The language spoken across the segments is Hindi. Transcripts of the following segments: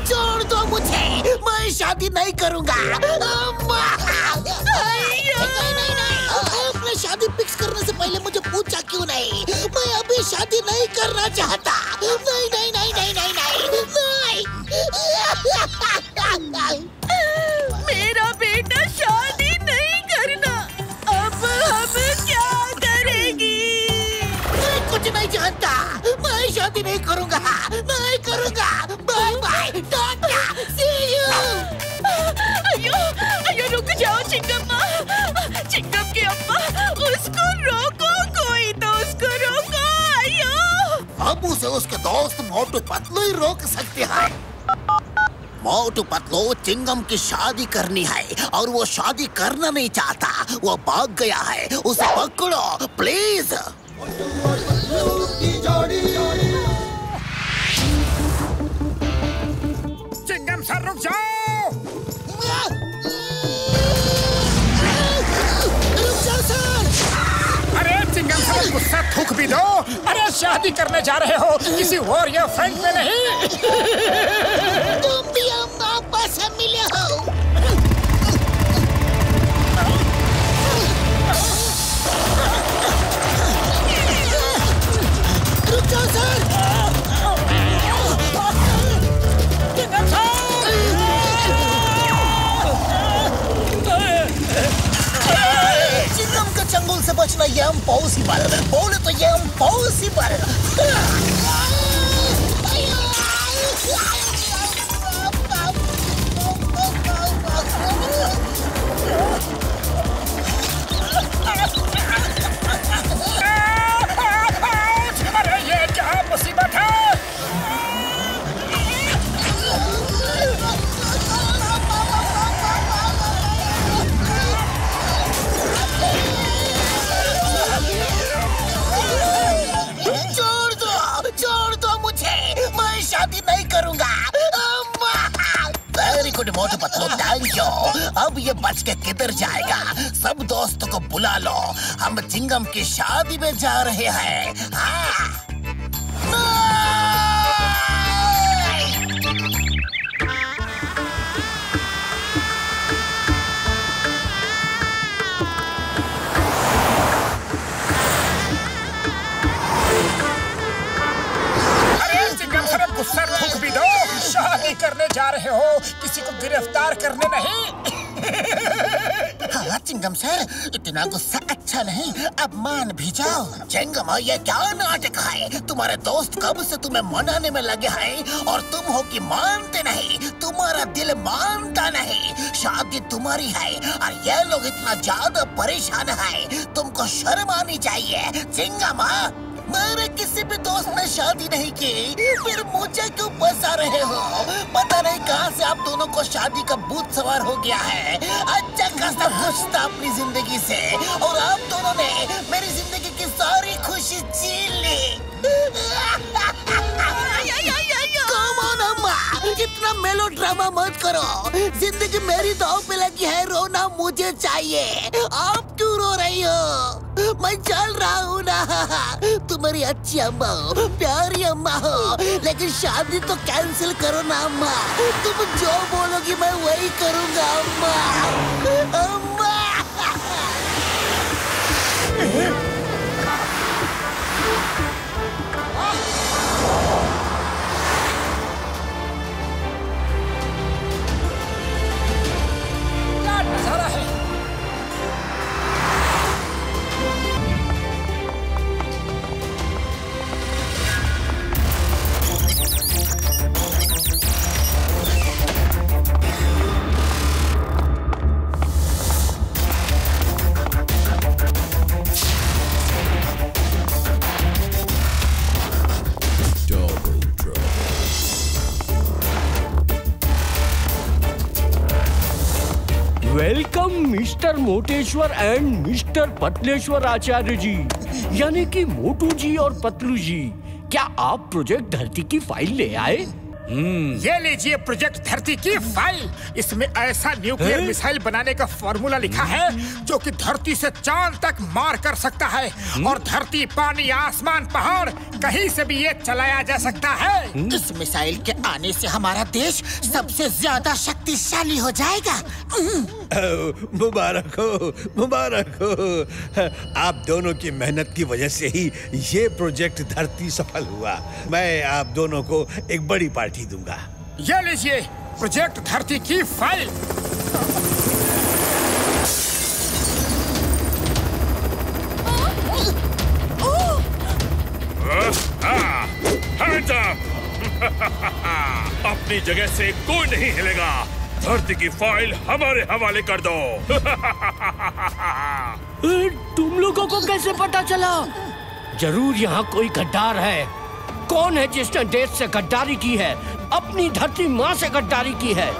छोड़ दो मुझे, मैं शादी नहीं करूंगा। आपने शादी फिक्स करने से पहले मुझे पूछा क्यों नहीं? मैं अभी शादी नहीं करना चाहता। नहीं नहीं नहीं नहीं नहीं नहीं, नहीं। मेरा बेटा शादी नहीं करना, अब हम क्या करेंगी? मैं कुछ नहीं जानता, मैं शादी नहीं करूंगा, नहीं करूंगा। Bye bye, tata, see you. अयो अयो, रुक जाओ चिंगम्मा, चिंगम की अम्मा, उसको रोको, कोई तो उसको रोको। अयो, अब उसे उसके दोस्त मोटू पतलू ही रोक सकते हैं। मोटू पतलू चिंगम की शादी करनी है और वो शादी करना नहीं चाहता, वो भाग गया है। उसे पकड़ो प्लीज। चिंगम सर रुक जाओ। रुक जाओ सर। अरे चिंगम सर गुस्सा थूक भी दो। अरे शादी करने जा रहे हो किसी और या फ्रेंड में नहीं। तुम भी अम्मा पास मिले हो। रुक जाओ सर। चिंगम के चंगुल से बचना ये इम्पॉसिबल, बोले तो ये इम्पॉसिबल। अरे ये क्या मुसीबत है? छोड़ दो मुझे, मैं शादी नहीं करूंगा। Very good Motu Patlu, thank you. अब ये बच के किधर जाएगा? सब दोस्तों को बुला लो, हम चिंगम की शादी में जा रहे हैं। हाँ। गुस्सा थूक भी दो। शादी करने जा रहे हो, किसी को गिरफ्तार करने नहीं। हाँ चिंगम सर, इतना गुस्सा अच्छा नहीं, अब मान भी जाओ। चिंगम ये क्या नाटक है? तुम्हारे दोस्त कब से तुम्हें मनाने में लगे हैं और तुम हो कि मानते नहीं। तुम्हारा दिल मानता नहीं। शादी तुम्हारी है और ये लोग इतना ज्यादा परेशान है, तुमको शर्म आनी चाहिए। चिंगम मेरे किसी भी दोस्त ने शादी नहीं की, फिर मुझे क्यों फंसा रहे हो? पता नहीं कहां से आप दोनों को शादी का भूत सवार हो गया है। अच्छा खासा खुश था अपनी जिंदगी से और आप दोनों ने मेरी जिंदगी की सारी खुशी छीन ली। इतना मेलो ड्रामा मत करो, जिंदगी मेरी दांव पे लगी है, रोना मुझे चाहिए। आप क्यों रो रही हो? मैं चल रहा हूँ ना। तुम्हारी अच्छी अम्मा हो, प्यारी अम्मा हो, लेकिन शादी तो कैंसिल करो ना अम्मा। तुम जो बोलोगी मैं वही करूँगा अम्मा। अम्मा नजारा है। Welcome mister Moteshwar and mister Patleshwar Acharya ji, यानी कि मोटू जी और पतलू जी। क्या आप प्रोजेक्ट धरती की फाइल ले आए? ये लीजिए प्रोजेक्ट धरती की फाइल। इसमें ऐसा न्यूक्लियर मिसाइल बनाने का फॉर्मूला लिखा है जो कि धरती से चांद तक मार कर सकता है और धरती, पानी, आसमान, पहाड़ कहीं से भी ये चलाया जा सकता है। इस मिसाइल के आने से हमारा देश सबसे ज्यादा शक्तिशाली हो जाएगा। मुबारक हो, मुबारक हो। आप दोनों की मेहनत की वजह से ही ये प्रोजेक्ट धरती सफल हुआ। मैं आप दोनों को एक बड़ी पार्टी दूंगा। ये लीजिए प्रोजेक्ट धरती की फाइल। Hands up! अपनी जगह से कोई नहीं हिलेगा। धरती की फाइल हमारे हवाले कर दो। तुम लोगों को कैसे पता चला? जरूर यहाँ कोई गद्दार है। कौन है जिसने देश से गद्दारी की है, अपनी धरती माँ से गद्दारी की है?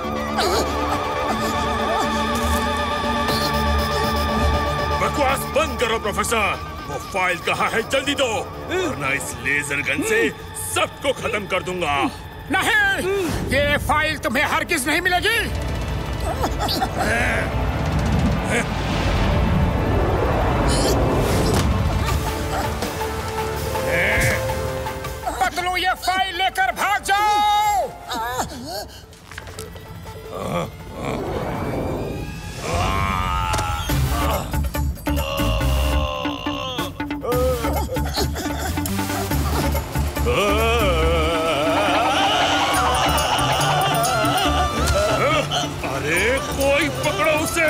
बकवास बंद करो प्रोफेसर। वो फाइल कहाँ है, जल्दी दो, वरना इस लेजर गन से सबको खत्म कर दूंगा। नहीं, ये फाइल तुम्हें हरगिज नहीं मिलेगी। पतलू, ये फाइल लेकर भाग जाओ। अरे कोई पकड़ो उसे।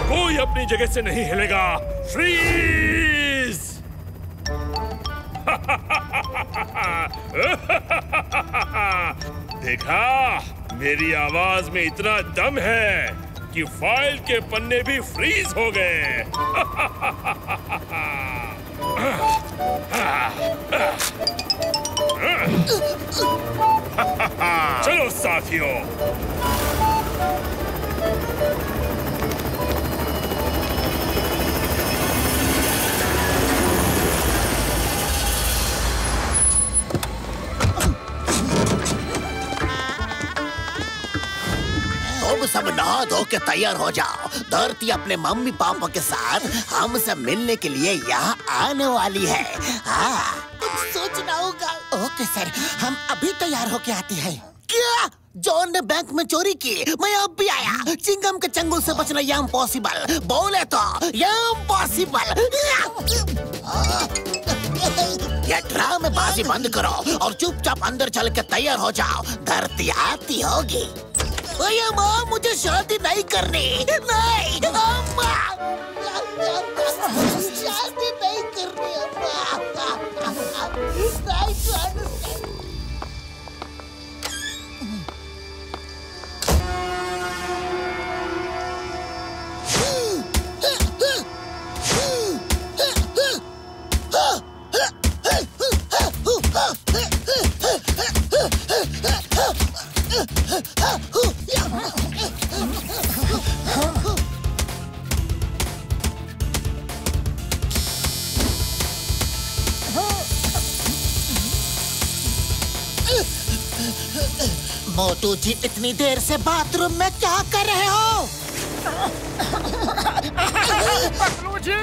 कोई अपनी जगह से नहीं हिलेगा। फ्रीज! देखा, मेरी आवाज में इतना दम है कि फाइल के पन्ने भी फ्रीज हो गए। चलो साथियों, तुम सब नहा धो के तैयार हो जाओ। धरती अपने मम्मी पापा के साथ हमसे मिलने के लिए यहाँ आने वाली है। हाँ, कुछ सोचना होगा। ओके सर, हम अभी तैयार होके आते हैं। क्या? जॉन ने बैंक में चोरी की, मैं अब भी आया। चिंगम के चंगुल से बचना ये इम्पॉसिबल। बोले तो ये इम्पॉसिबल। ये ड्रामेबाजी बंद करो और चुपचाप अंदर चल के तैयार हो जाओ। धरती आती होगी। ओए माँ, मुझे शादी नहीं करनी। नहीं अम्मा, शादी नहीं करनी अम्मा। मोटू जी, इतनी देर से बाथरूम में क्या कर रहे हो? पतलू जी,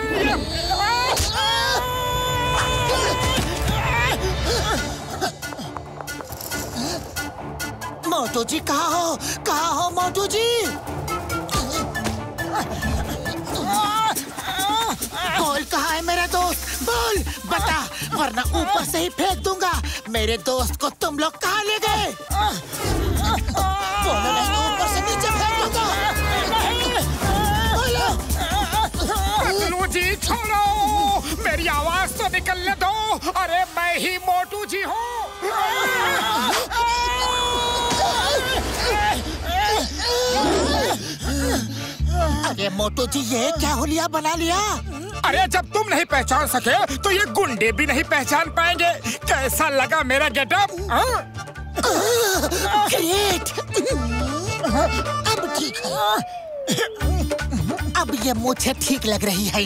मोटू जी कहाँ हो? कहाँ हो मोटू जी? बोल, कहाँ है मेरा दोस्त? बोल, बता, वरना ऊपर से ही फेंक दूंगा। मेरे दोस्त को तुम लोग कहाँ ले गए? बोलो नहीं तो ऊपर से नीचे फेंक दूंगा। बोलो। पतलू जी छोड़ो, मेरी आवाज तो निकलने दो। अरे मैं ही मोटू जी हूँ। अरे मोटू जी, ये क्या हुलिया बना लिया? अरे जब तुम नहीं पहचान सके तो ये गुंडे भी नहीं पहचान पाएंगे। कैसा लगा मेरा गेटअप? ग्रेट। अब ठीक है। अब ये मुझे ठीक लग रही है।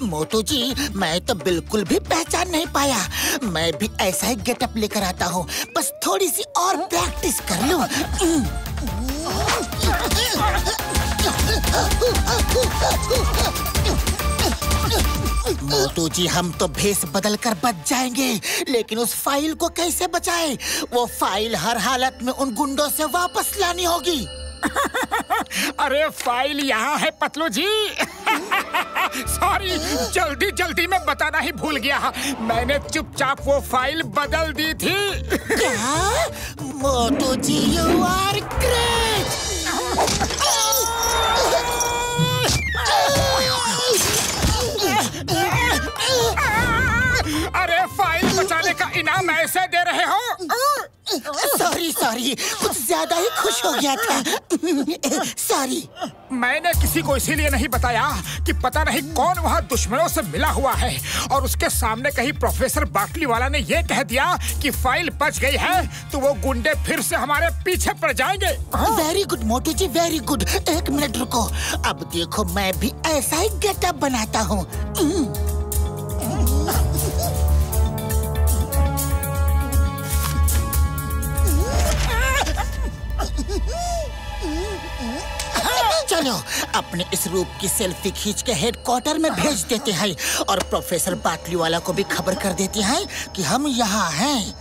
मोटू जी, मैं तो बिल्कुल भी पहचान नहीं पाया। मैं भी ऐसा ही गेटअप लेकर आता हूँ, बस थोड़ी सी और प्रैक्टिस कर लूं। मोटू जी, हम तो भेष बदल कर बच जाएंगे, लेकिन उस फाइल को कैसे बचाएं? वो फाइल हर हालत में उन गुंडों से वापस लानी होगी। अरे फाइल यहाँ है पतलू जी। सॉरी, जल्दी जल्दी में बताना ही भूल गया। मैंने चुपचाप वो फाइल बदल दी थी। क्या? मोटू जी, यू आर ग्रेट। अरे फाइल बचाने का इनाम ऐसे दे रहे हो? सॉरी, कुछ ज्यादा ही खुश हो गया था। सॉरी। मैंने किसी को इसीलिए नहीं बताया कि पता नहीं कौन वहाँ दुश्मनों से मिला हुआ है और उसके सामने कहीं प्रोफेसर बाटली वाला ने ये कह दिया कि फाइल बच गई है तो वो गुंडे फिर से हमारे पीछे पड़ जाएंगे। वेरी गुड मोटू जी, वेरी गुड। एक मिनट रुको, अब देखो मैं भी ऐसा ही गेटअप बनाता हूँ। चलो अपने इस रूप की सेल्फी खींच के हेडक्वार्टर में भेज देते हैं और प्रोफेसर बाटली वाला को भी खबर कर देते हैं कि हम यहाँ हैं।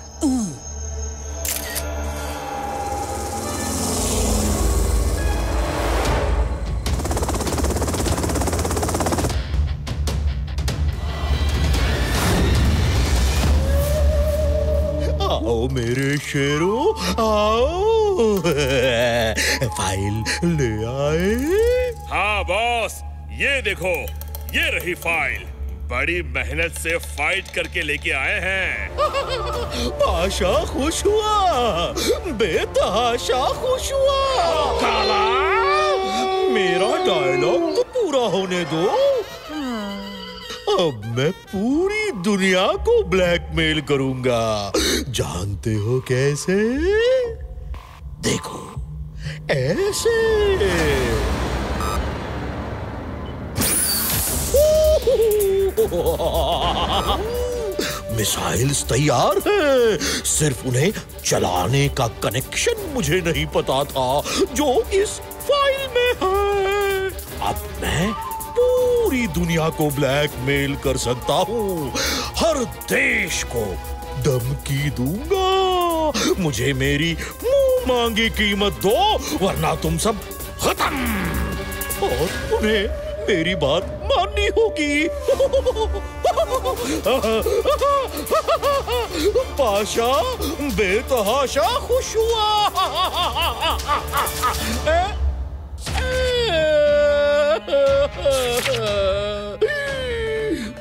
आओ मेरे शेरों, आओ। फाइल ले आए? हाँ बॉस, ये देखो, ये रही फाइल। बड़ी मेहनत से फाइट करके लेके आए हैं। आशा खुश हुआ, बेतहाशा खुश हुआ। काला, मेरा डायलॉग तो पूरा होने दो। अब मैं पूरी दुनिया को ब्लैकमेल करूंगा। जानते हो कैसे? देखो, ऐसे। मिसाइल्स तैयार हैं, सिर्फ उन्हें चलाने का कनेक्शन मुझे नहीं पता था जो इस फाइल में है। अब मैं पूरी दुनिया को ब्लैकमेल कर सकता हूँ, हर देश को धमकी दूंगा। मुझे मेरी मुंह मांगी कीमत दो, वरना तुम सब खत्म। और उन्हें मेरी बात माननी होगी। पाशा बेतहाशा खुश हुआ।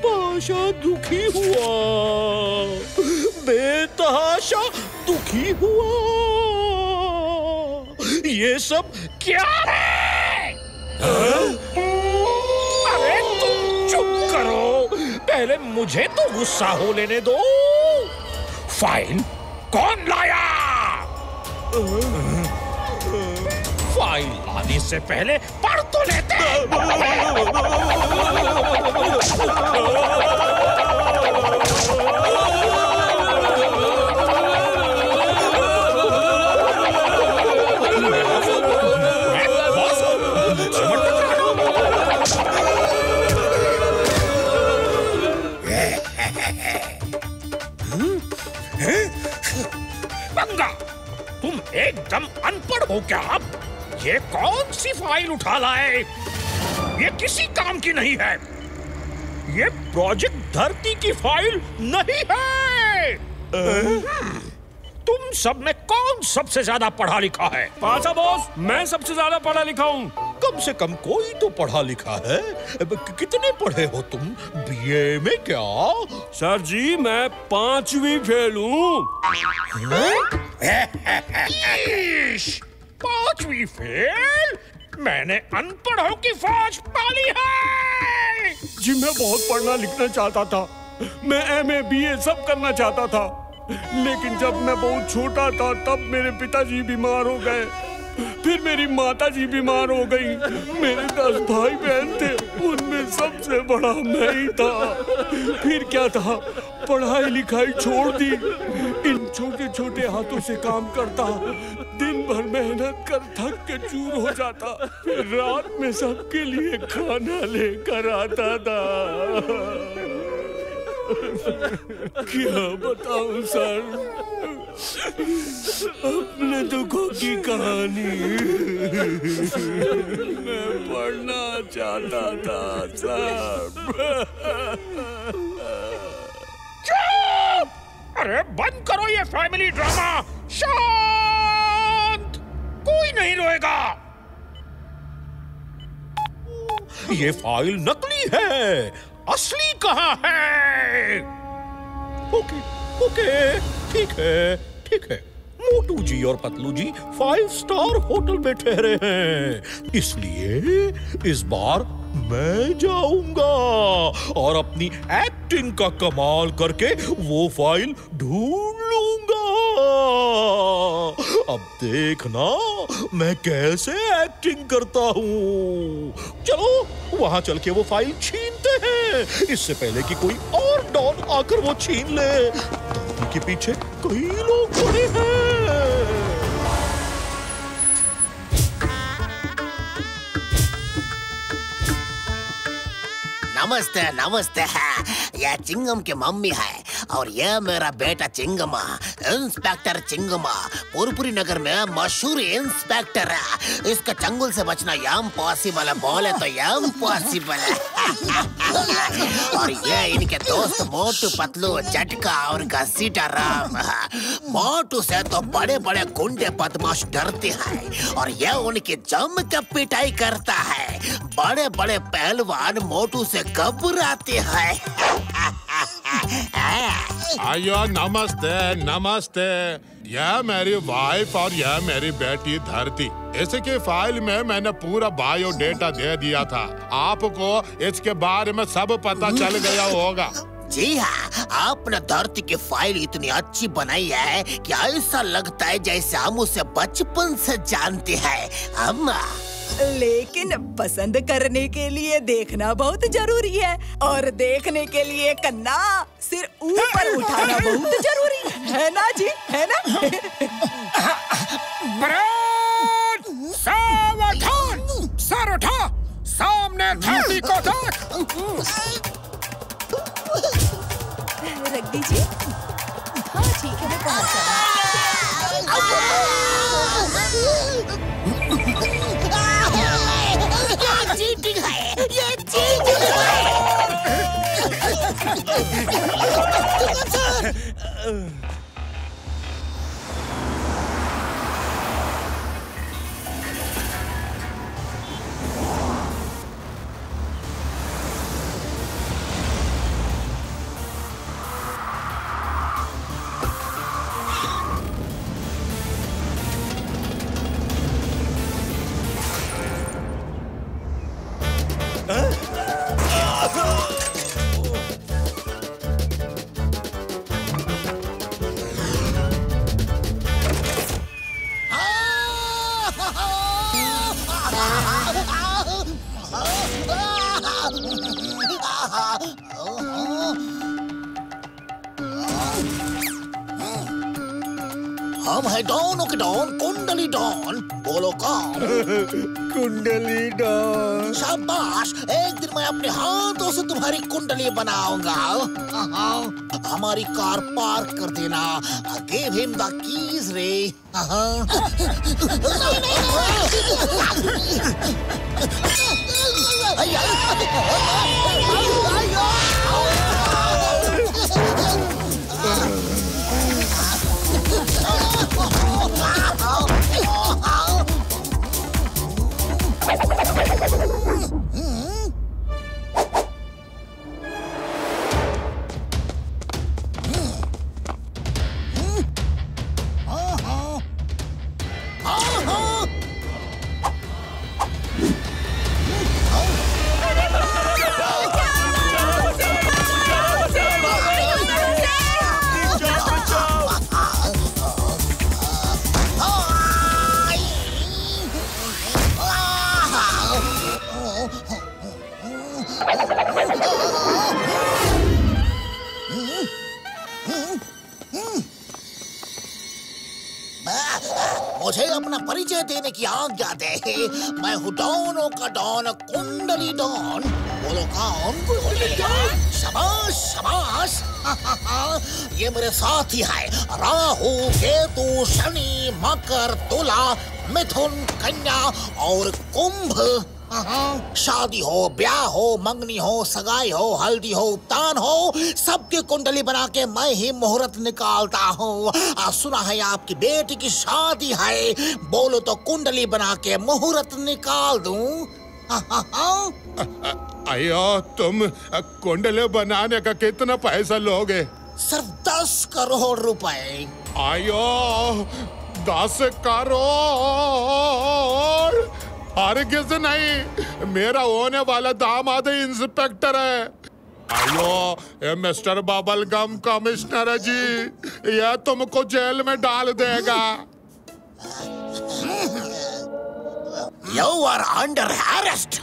पाशा दुखी हुआ, बेतहाशा दुखी हुआ। ये सब क्या है? अरे तुम चुप करो, पहले मुझे तो गुस्सा हो लेने दो। फाइल कौन लाया? फाइल लाने से पहले पढ़ तो लेते। बंगा, तुम एकदम अनपढ़ हो क्या? ये कौन सी फाइल उठा लाए? ये किसी काम की नहीं है। ये प्रोजेक्ट धरती की फाइल नहीं है। तुम सब में कौन सबसे ज्यादा पढ़ा लिखा है? पाशा बॉस, मैं सबसे ज्यादा पढ़ा लिखा हूँ। कम से कम कोई तो पढ़ा लिखा है। कितने पढ़े हो तुम? बीए में क्या? सर जी, मैं 5वीं फेल हूँ। 5वीं फेल? मैंने अनपढ़ों की फौज पाली है। जी मैं बहुत पढ़ना लिखना चाहता था, मैं MA BA सब करना चाहता था, लेकिन जब मैं बहुत छोटा था तब मेरे पिताजी बीमार हो गए, फिर मेरी माताजी बीमार हो गई। मेरे 10 भाई बहन थे, उनमें सबसे बड़ा मैं ही था। फिर क्या था, पढ़ाई लिखाई छोड़ दी, इन छोटे छोटे हाथों से काम करता, दिन भर मेहनत कर थक के चूर हो जाता, फिर रात में सबके लिए खाना लेकर आता था। क्या बताऊं सर, अपने दुखों की कहानी। मैं पढ़ना चाहता था सर। चुप! अरे बंद करो ये फैमिली ड्रामा। शांत, कोई नहीं रोएगा। ये फाइल नकली है, असली कहाँ है? ओके ओके, ठीक है। मोटू जी और पतलू जी 5 स्टार होटल में ठहरे हैं, इसलिए इस बार मैं जाऊंगा और अपनी एक्टिंग का कमाल करके वो फाइल ढूंढ लूंगा। अब देखना मैं कैसे एक्टिंग करता हूँ। चलो वहां चल के वो फाइल छीनते हैं, इससे पहले कि कोई और डॉन आकर वो छीन ले। धरती के पीछे कई लोग खड़े हैं। नमस्ते नमस्ते। यह चिंगम की मम्मी है और यह मेरा बेटा चिंगमा, इंस्पेक्टर चिंगमा, पुरपुरी नगर में मशहूर इंस्पेक्टर है। इसका चंगुल से बचना यम पॉसिबल है, बोले तो यम पॉसिबल है। और ये इनके दोस्त मोटू पतलू झटका और घसीटा राम। मोटू से तो बड़े बड़े गुंडे बदमाश डरते हैं और यह उनकी जम के पिटाई करता है। बड़े बड़े पहलवान मोटू से घबराते हैं। आयो नमस्ते नमस्ते। यह मेरी वाइफ और यह मेरी बेटी धरती। इसकी फाइल में मैंने पूरा बायोडेटा दे दिया था। आपको इसके बारे में सब पता चल गया होगा। जी हाँ, आपने धरती की फाइल इतनी अच्छी बनाई है कि ऐसा लगता है जैसे हम उसे बचपन से जानते हैं। अम्मा, लेकिन पसंद करने के लिए देखना बहुत जरूरी है और देखने के लिए कन्ना सिर ऊपर उठाना बहुत जरूरी है ना जी, है ना? सावधान, सर उठा, सामने धरती को देख। रख दीजिए। हाँ ठीक है, मैं पहुंच चीटिंग है, ये चीटिंग है। हम है डॉन के डॉन, कुंडली डॉन। बोलो कौन? कुंडली डॉन। शाबाश, एक दिन मैं अपने हाथों से तुम्हारी कुंडली बनाऊंगा। हमारी कार पार्क कर देना। गिव हिम द कीज रे। मुझे अपना परिचय देने की आज्ञा दे। मैं हूँ डॉनों का डॉन, कुंडली डॉन। बोलो कौन? कुंडली डॉन। शाबाश शाबाश। ये मेरे साथी है, राहु, केतु, शनि, मकर, तुला, मिथुन, कन्या और कुंभ। शादी हो, ब्याह हो, मंगनी हो, सगाई हो, हल्दी हो, उपतान हो, सबकी कुंडली बना के मैं ही मुहूर्त निकालता हूँ। सुना है आपकी बेटी की शादी है, बोलो तो कुंडली बना के मुहूर्त निकाल दूँ? अयो, तुम कुंडली बनाने का कितना पैसा लोगे? सिर्फ 10 करोड़ रुपए। आयो, 10 करोड़? हरगिज नहीं, मेरा होने वाला दामाद इंस्पेक्टर है। आयो, ये मिस्टर बबल गम कमिश्नर है जी, यह तुमको जेल में डाल देगा। You are under arrest.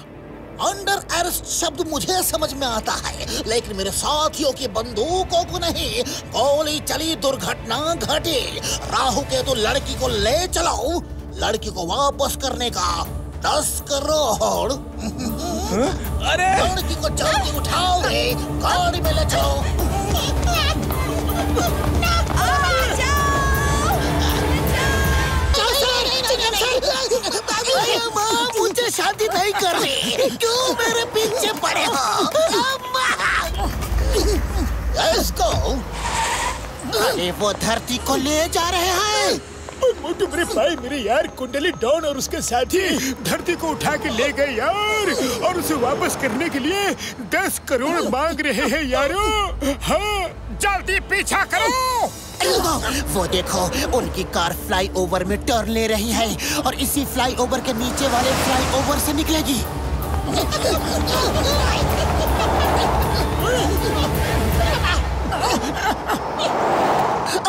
Under arrest शब्द मुझे समझ में आता है, लेकिन मेरे साथियों की बंदूकों को नहीं। गोली चली, दुर्घटना घटी। राहु के तो लड़की को ले चलाओ, लड़की को वापस करने का 10 करोड़। अरे लड़की को जल्दी उठाओ रे, गाड़ी में ले चलो। मुझे शादी नहीं करनी, क्यों मेरे पीछे पड़े हो? इसको अरे वो धरती को ले जा रहे हैं। मोटू मेरे भाई, मेरे यार कुंडली डॉन और उसके साथी धरती को उठा के ले गए यार, और उसे वापस करने के लिए 10 करोड़ मांग रहे हैं यारो। हाँ, जल्दी पीछा करो। वो देखो, उनकी कार फ्लाईओवर में टर्न ले रही है और इसी फ्लाईओवर के नीचे वाले फ्लाईओवर से निकलेगी।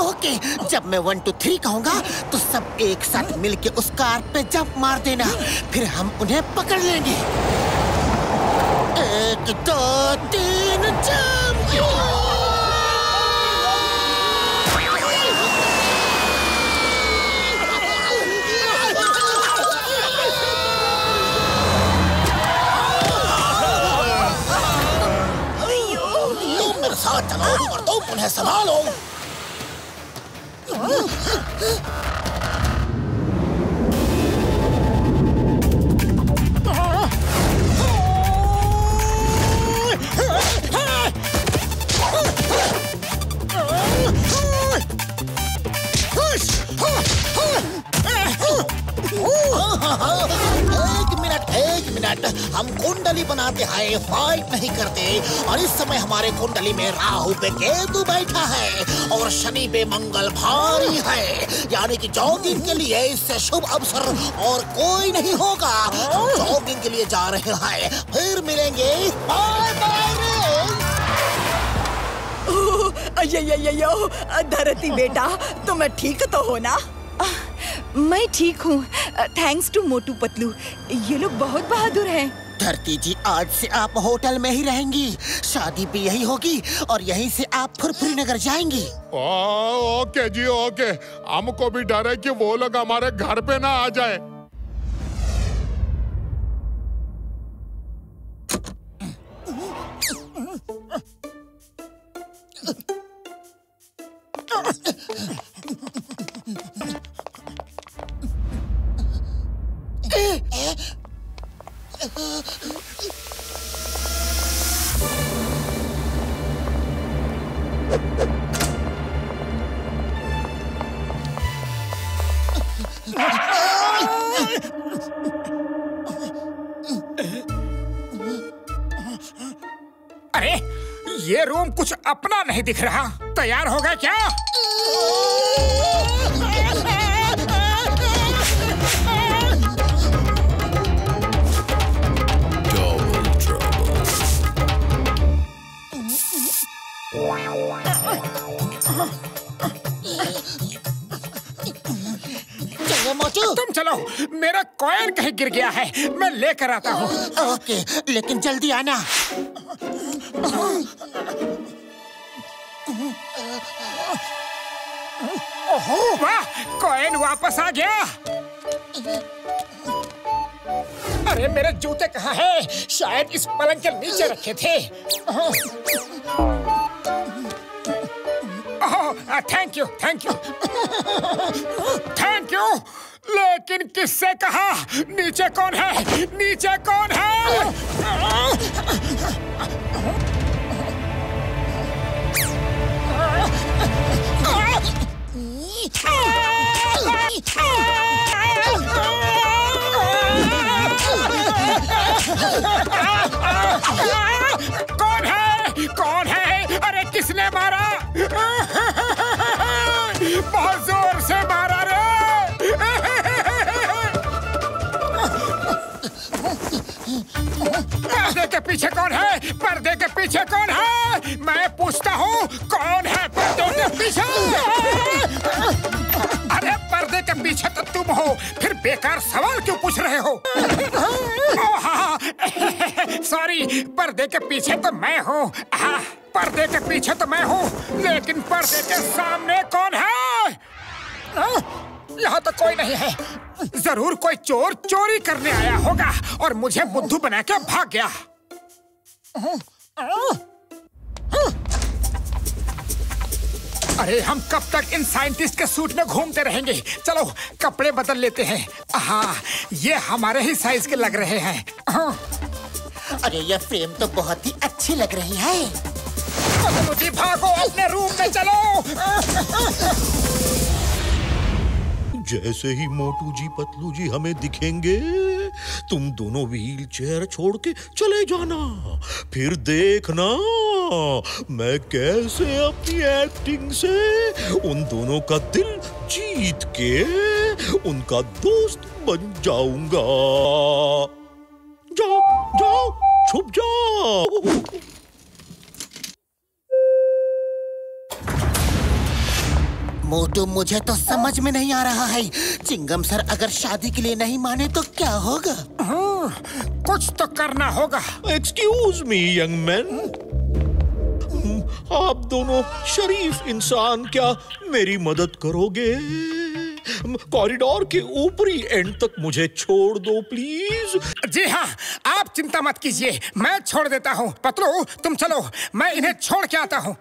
ओके, जब मैं 1 2 3 कहूँगा तो सब एक साथ मिलके उस कार पे जंप मार देना, फिर हम उन्हें पकड़ लेंगे। 1 2 3 जंप। साथ चलो और तुम उन्हें संभालो। एक मिनट, हम कुंडली बनाते हैं, फाइट नहीं करते। और इस समय हमारे कुंडली में राहु पे केतु बैठा है और शनि पे मंगल भारी है, यानी कि जॉगिंग के लिए इससे शुभ अवसर और कोई नहीं होगा। हम जॉगिंग के लिए जा रहे हैं, फिर मिलेंगे। Bye bye. धरती बेटा, तुम्हें ठीक तो हो ना? मैं ठीक हूँ, थैंक्स टू मोटू पतलू। ये लोग बहुत बहादुर हैं। धरती जी, आज से आप होटल में ही रहेंगी, शादी भी यही होगी और यहीं से आप फुरफुरी नगर जाएंगी। ओके जी, ओके। हमको भी डर है कि वो लोग हमारे घर पे ना आ जाए। अरे, ये रूम कुछ अपना नहीं दिख रहा। तैयार हो गए क्या? तुम चलो, मेरा कॉइन कहीं गिर गया है, मैं लेकर आता हूँ। ओके, लेकिन जल्दी आना। ओहो वाह, कॉइन वापस आ गया। अरे मेरे जूते कहाँ हैं? शायद इस पलंग के नीचे रखे थे। Thank you, thank you, thank you. लेकिन किससे कहा? नीचे कौन है? नीचे कौन है? कौन है? कौन है? अरे किसने मारा? बहुत जोर से मारा रे। पर्दे के पीछे कौन है? पर्दे के पीछे कौन है? मैं पूछता हूँ, कौन है पर्दे के पीछे? अरे पर्दे के पीछे तो तुम हो, फिर बेकार सवाल क्यों पूछ रहे हो? हाँ, सॉरी, पर्दे के पीछे तो मैं हूँ। पर्दे के पीछे तो मैं हूँ, लेकिन पर्दे के सामने कौन है? यहाँ तो कोई नहीं है। जरूर कोई चोर चोरी करने आया होगा और मुझे बुद्धू बना के भाग गया। अरे हम कब तक इन साइंटिस्ट के सूट में घूमते रहेंगे? चलो कपड़े बदल लेते हैं। हाँ, ये हमारे ही साइज के लग रहे हैं। अरे ये फ्रेम तो बहुत ही अच्छी लग रही है। मुझे भागो, अपने रूम में चलो। जैसे ही मोटू जी पतलू जी हमें दिखेंगे, तुम दोनों व्हील चेयर छोड़ के चले जाना। फिर देखना मैं कैसे अपनी एक्टिंग से उन दोनों का दिल जीत के उनका दोस्त बन जाऊंगा। जाओ जाओ, छुप जाओ। मोटू, मुझे तो समझ में नहीं आ रहा है। चिंगम सर अगर शादी के लिए नहीं माने तो क्या होगा? कुछ तो करना होगा। एक्सक्यूज मी यंग मैन, आप दोनों शरीफ इंसान क्या मेरी मदद करोगे? कॉरिडोर के ऊपरी एंड तक मुझे छोड़ दो प्लीज। जी हाँ, आप चिंता मत कीजिए, मैं छोड़ देता हूँ। पतलू तुम चलो, मैं इन्हें छोड़ के आता हूँ।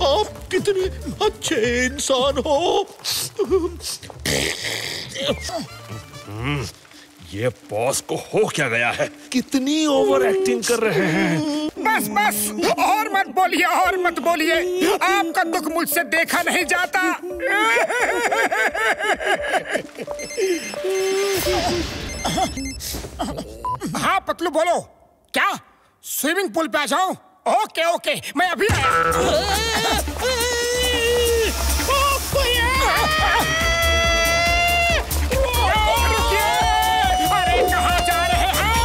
आप कितने अच्छे इंसान हो। ये बॉस को हो क्या गया है? कितनी ओवर एक्टिंग कर रहे हैं। बस बस, और मत बोलिए, और मत बोलिए। आपका दुख मुझसे देखा नहीं जाता। हाँ पतलू बोलो, क्या स्विमिंग पूल पे आ जाऊं? ओके ओके, मैं अभी आया। अरे कहाँ जा रहे हैं?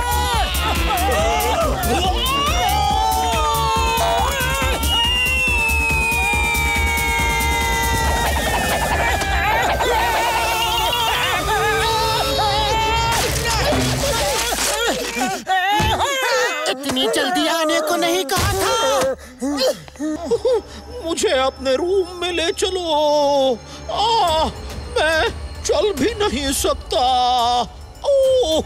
इतनी जल्दी आने को नहीं कहा था। मुझे अपने रूम में ले चलो। मैं चल भी नहीं सकता। ओह,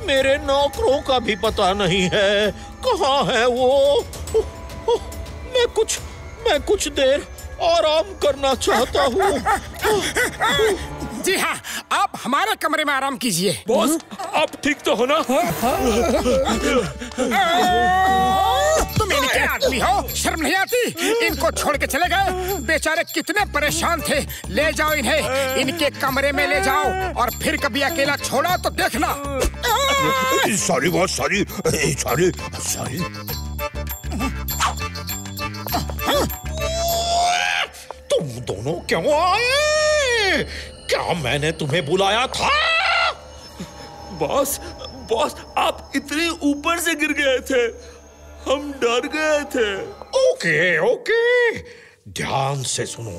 मेरे नौकरों का भी पता नहीं है, कहाँ है वो? मैं कुछ देर आराम करना चाहता हूँ। जी हाँ, आप हमारे कमरे में आराम कीजिए। बॉस, आप ठीक तो हो ना? तुम इनके आदमी हो, शर्म नहीं आती? इनको छोड़ के चले गए। बेचारे कितने परेशान थे। ले जाओ इन्हें, इनके कमरे में ले जाओ, और फिर कभी अकेला छोड़ा तो देखना। Sorry boss, sorry sorry sorry. तुम दोनों क्यों आए? क्या मैंने तुम्हें बुलाया था? बॉस, आप इतने ऊपर से गिर गए थे, हम डर गए थे। ओके, ध्यान से सुनो,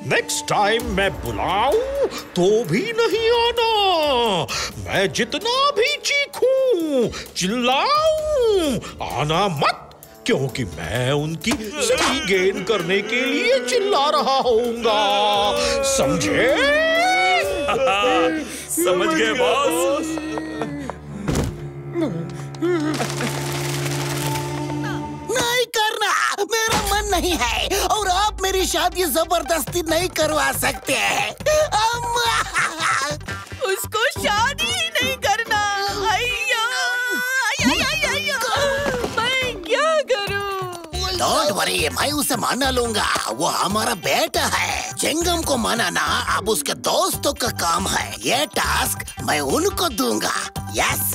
नेक्स्ट टाइम मैं बुलाऊं तो भी नहीं आना। मैं जितना भी चीखूं, चिल्लाऊं, आना मत, क्योंकि मैं उनकी सही गेन करने के लिए चिल्ला रहा होऊंगा। समझे? समझ गए बॉस। नहीं करना, मेरा मन नहीं है और आप मेरी शादी जबरदस्ती नहीं करवा सकते हैं। उसको शादी ही नहीं करना। अय्या, मैं क्या करूं? डोंट वरी, मैं उसे माना लूंगा। वो हमारा बेटा है। चिंगम को मनाना अब उसके दोस्तों का काम है। ये टास्क मैं उनको दूंगा। यस।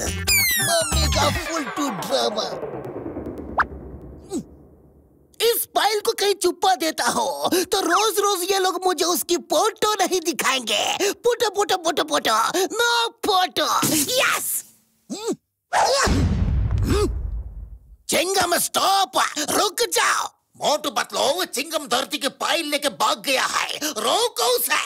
मम्मी का फुल टू ड्रामा। इस फाइल को कहीं छुपा देता हो तो रोज रोज ये लोग मुझे उसकी फोटो नहीं दिखाएंगे। Photo photo photo photo, no photo. Yes. Chingam stop, रुक जाओ। मोटू पतलू, चिंगम धरती की फाइल लेके भाग गया है, रोको उसे।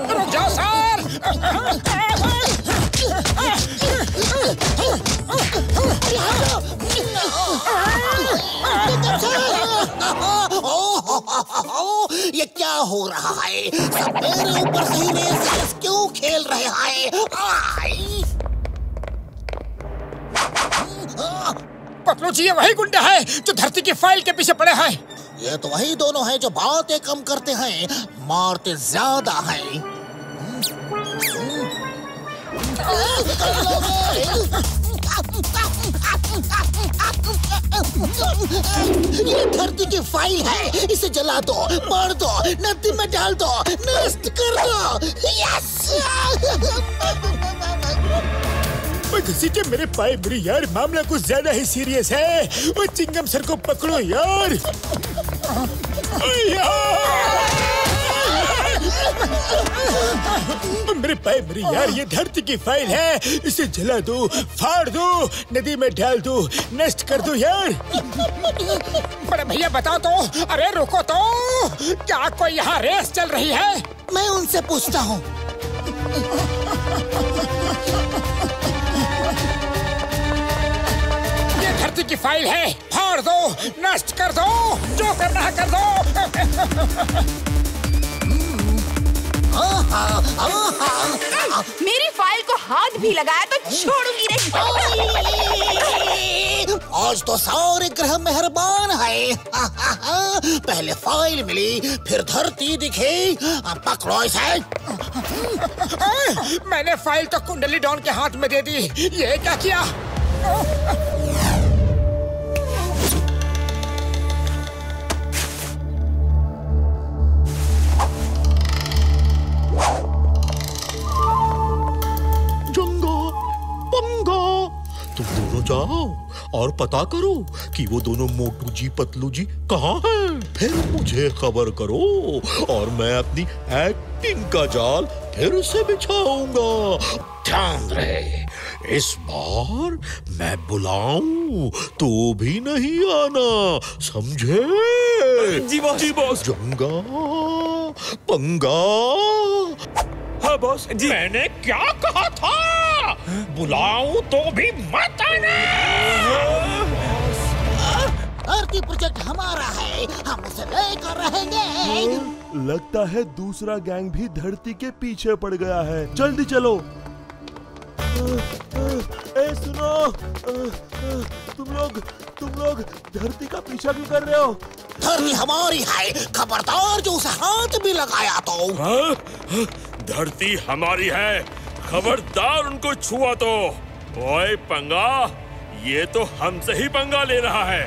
रुक जाओ सर। ये क्या हो रहा है? सब मेरे ऊपर सही रेस क्यों खेल रहे हैं? पतलू जी, ये वही गुंडा है जो धरती की फाइल के पीछे पड़े हैं। ये तो वही दोनों हैं जो बातें कम करते हैं, मारते ज्यादा हैं। ये धरती की फाइल है, इसे जला दो, मार दो, नदी में डाल दो, नष्ट कर दो। यस। घसीटे मेरे पाए मेरी यार, मामला कुछ ज्यादा ही सीरियस है। वो चिंगम सर को पकड़ो यार। मेरे पाए मेरी यार, ये धरती की फाइल है, इसे जला दो, फाड़ दो, नदी में डाल दो, नष्ट कर दो यार। बड़े भैया बताओ तो। अरे रुको तो, क्या कोई यहाँ रेस चल रही है? मैं उनसे पूछता हूँ। धरती की फाइल है, फाड़ दो, नष्ट कर दो, जो करना है कर दो। मेरी फाइल को हाथ भी लगाया तो छोड़ूंगी नहीं। आज तो सारे ग्रह मेहरबान है। पहले फाइल मिली, फिर धरती दिखी। पकड़ो इसे। मैंने फाइल तो कुंडली डॉन के हाथ में दे दी, ये क्या किया? तुम दोनों जाओ और पता करो कि वो दोनों मोटू जी पतलू जी कहाँ हैं। फिर मुझे खबर करो और मैं अपनी एक्टिंग का जाल फिर से बिछाऊंगा। ध्यान रहे, इस बार मैं बुलाऊं तो भी नहीं आना, समझे? जी बॉस। जी बॉस। जंगा पंगा। हाँ बॉस जी। मैंने क्या कहा था? बुलाऊं तो भी मत आना। धरती प्रोजेक्ट हमारा है, हम उसे लेकर रहेंगे। लगता है दूसरा गैंग भी धरती के पीछे पड़ गया है। जल्दी चलो। ए सुनो, तुम लोग धरती का पीछा क्यों कर रहे हो? धरती हमारी है, खबरदार जो उसे हाथ भी लगाया तो। धरती हमारी है, खबरदार उनको छुआ तो। ओए पंगा, ये तो हमसे ही पंगा ले रहा है।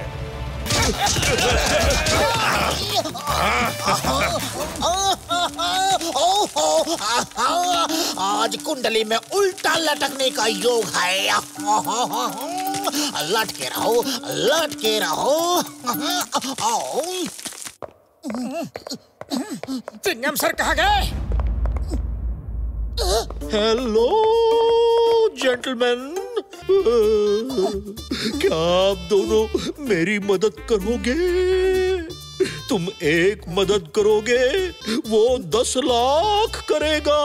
आज कुंडली में उल्टा लटकने का योग है। लट के रहो, लट के रहो। चिंगम सर कहाँ गए? हेलो जेंटलमैन, क्या आप दोनों मेरी मदद करोगे? तुम एक मदद करोगे, वो 10 लाख करेगा।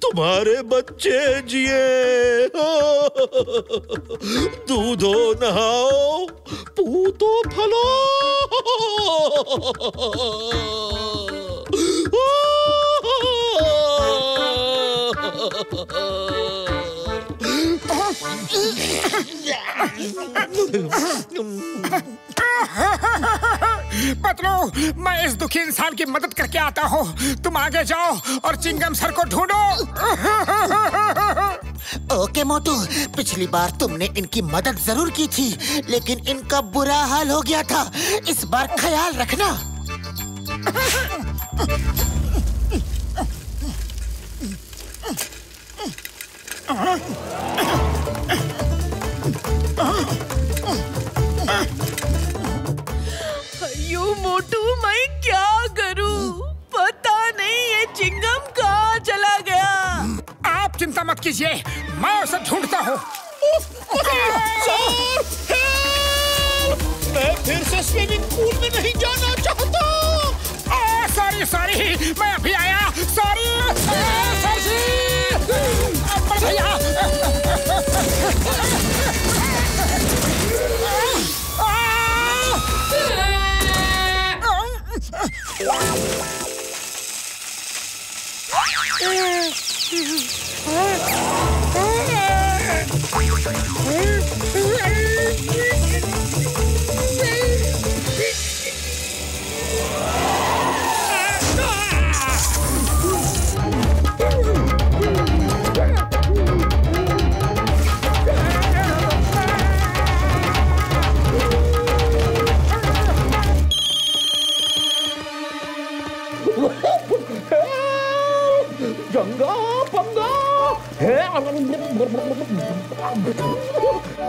तुम्हारे बच्चे जिए, दूधो नहाओ, पूतो फलो। पतलू, मैं इस दुखी इंसान की मदद करके आता हूँ। तुम आगे जाओ और चिंगम सर को ढूंढो। ओके मोटू, पिछली बार तुमने इनकी मदद जरूर की थी, लेकिन इनका बुरा हाल हो गया था। इस बार ख्याल रखना। अयो मोटू, मैं क्या करूं? पता नहीं ये चिंगम कहाँ चला गया। आप चिंता मत कीजिए, मैं उसे ढूंढता हूँ। मैं फिर से स्विमिंग पूल में नहीं जाना चाहता। सॉरी, मैं अभी आया। सॉरी सर जी। भैया,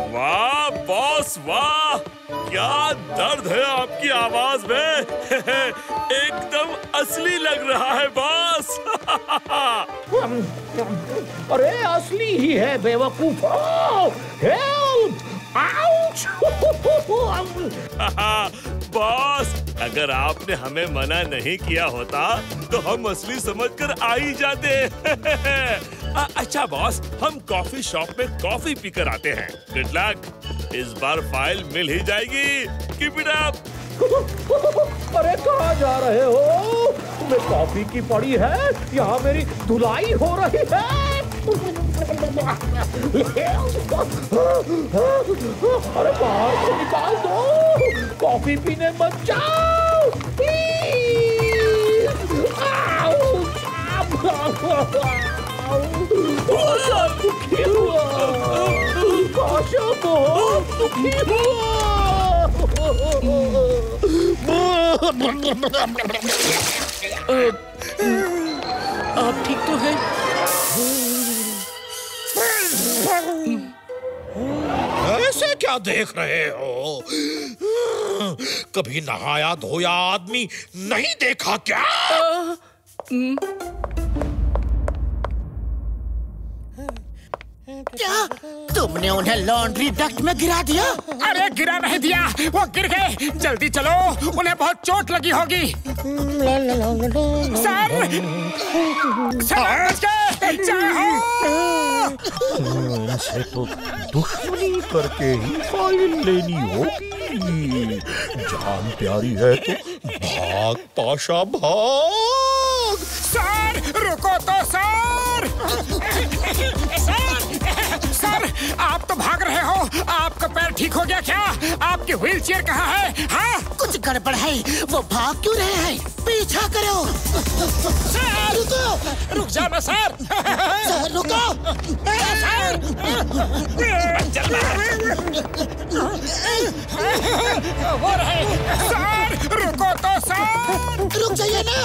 वाह बॉस, वाह, क्या दर्द है आपकी आवाज में। एकदम असली लग रहा है बॉस। अरे असली ही है बेवकूफ। हेल्प! आउच! बॉस, अगर आपने हमें मना नहीं किया होता तो हम असली समझकर आ ही जाते। अच्छा बॉस, हम कॉफी शॉप में कॉफी पीकर आते हैं। गुड लक, इस बार फाइल मिल ही जाएगी। Keep it up. अरे कहाँ जा रहे हो? तुम्हें कॉफी की पड़ी है, यहाँ मेरी धुलाई हो रही है। अरे बाहर को निकाल दो, कॉफी पीने मत जाओ। बहुत दुखी हुआ, बहुत दुखी हुआ। आप ठीक तो हैं? ऐसे क्या देख रहे हो? कभी नहाया धोया आदमी नहीं देखा क्या? क्या तुमने उन्हें लॉन्ड्री डक्ट में गिरा दिया? अरे गिरा नहीं दिया, वो गिर गए। जल्दी चलो, उन्हें बहुत चोट लगी होगी। सर, जय हो। इनसे तो दुश्मनी करके ही फाइल लेनी होगी। जान प्यारी है तो भाग पाशा भाग। सर रुको तो सर। सर, आप तो भाग रहे हो। आपका पैर ठीक हो गया क्या? आपकी व्हील चेयर कहाँ है? हाँ? कुछ गड़बड़ है, वो भाग क्यों रहे हैं? पीछा करो। सर रुको, रुक जाओ ना सर। सर रुको। सर वो रहे। सर रुको तो सर। रुक जाइए ना।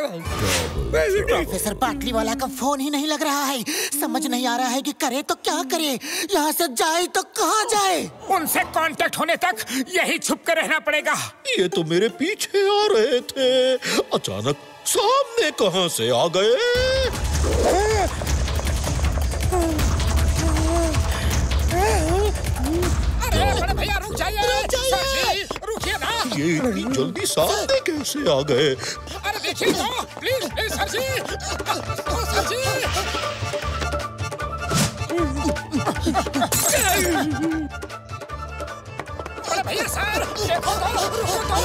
प्रोफेसर पाटली वाला का फोन ही नहीं लग रहा है। समझ नहीं आ रहा है कि करे तो क्या करे, यहाँ से जाए तो कहाँ जाए। उनसे कांटेक्ट होने तक यही छुप कर रहना पड़ेगा। ये तो मेरे पीछे आ रहे थे, अचानक सामने कहाँ से आ गए। अरे बड़े भैया रुक जाइए, रुकिए ना। ये इतनी जल्दी सामने कैसे आ गए। अरे देखिए तो, please please sir ji, sir ji. बड़े भैया सर, देखो तो, रुको तो।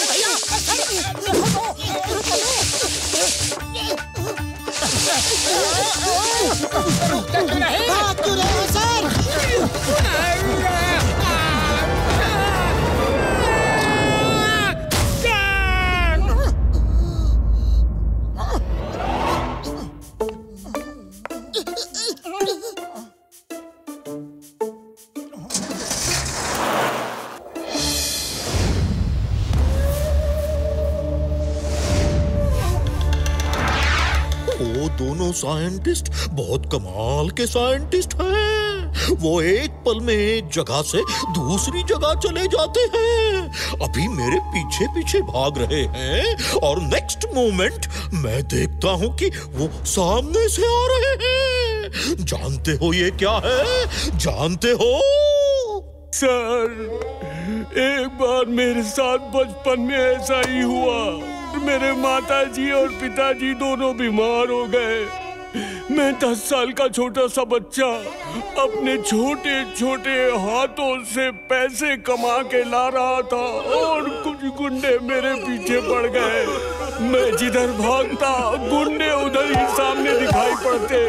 भैया सर, देखो तो, रुकते क्यों नहीं? भाग क्यों रहे हो सर? वो दोनों साइंटिस्ट बहुत कमाल के साइंटिस्ट हैं। वो एक पल में एक जगह से दूसरी जगह चले जाते हैं। अभी मेरे पीछे पीछे भाग रहे हैं और नेक्स्ट मोमेंट मैं देखता हूँ कि वो सामने से आ रहे हैं। जानते हो ये क्या है? जानते हो? सर, एक बार मेरे साथ बचपन में ऐसा ही हुआ। मेरे माताजी और पिताजी दोनों बीमार हो गए। मैं 10 साल का छोटा सा बच्चा अपने छोटे छोटे हाथों से पैसे कमा के ला रहा था और कुछ गुंडे मेरे पीछे पड़ गए। मैं जिधर भागता गुंडे उधर ही सामने दिखाई पड़ते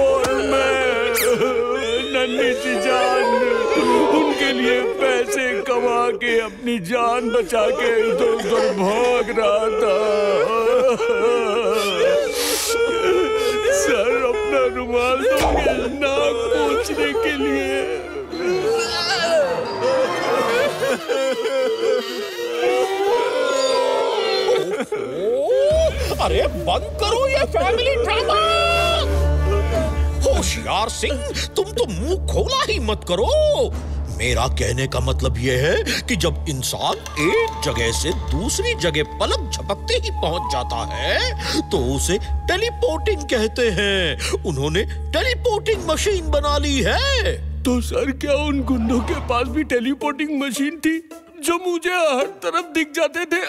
और मैं नन्ही सी जान उनके लिए पैसे कमा के अपनी जान बचा के इधर उधर भाग रहा था। सर, अपना रुमाल दोगे नाक पोंछने के लिए? अरे बंद करो ये फैमिली ड्रामा। होशियार सिंह, तुम तो मुंह खोला ही मत करो। मेरा कहने का मतलब यह है कि जब इंसान एक जगह से दूसरी जगह पलक झपकते ही पहुंच जाता है तो उसे टेलीपोर्टिंग कहते हैं। उन्होंने टेलीपोर्टिंग मशीन बना ली है। तो सर, क्या उन गुंडों के पास भी टेलीपोर्टिंग मशीन थी जो मुझे हर तरफ दिख जाते थे?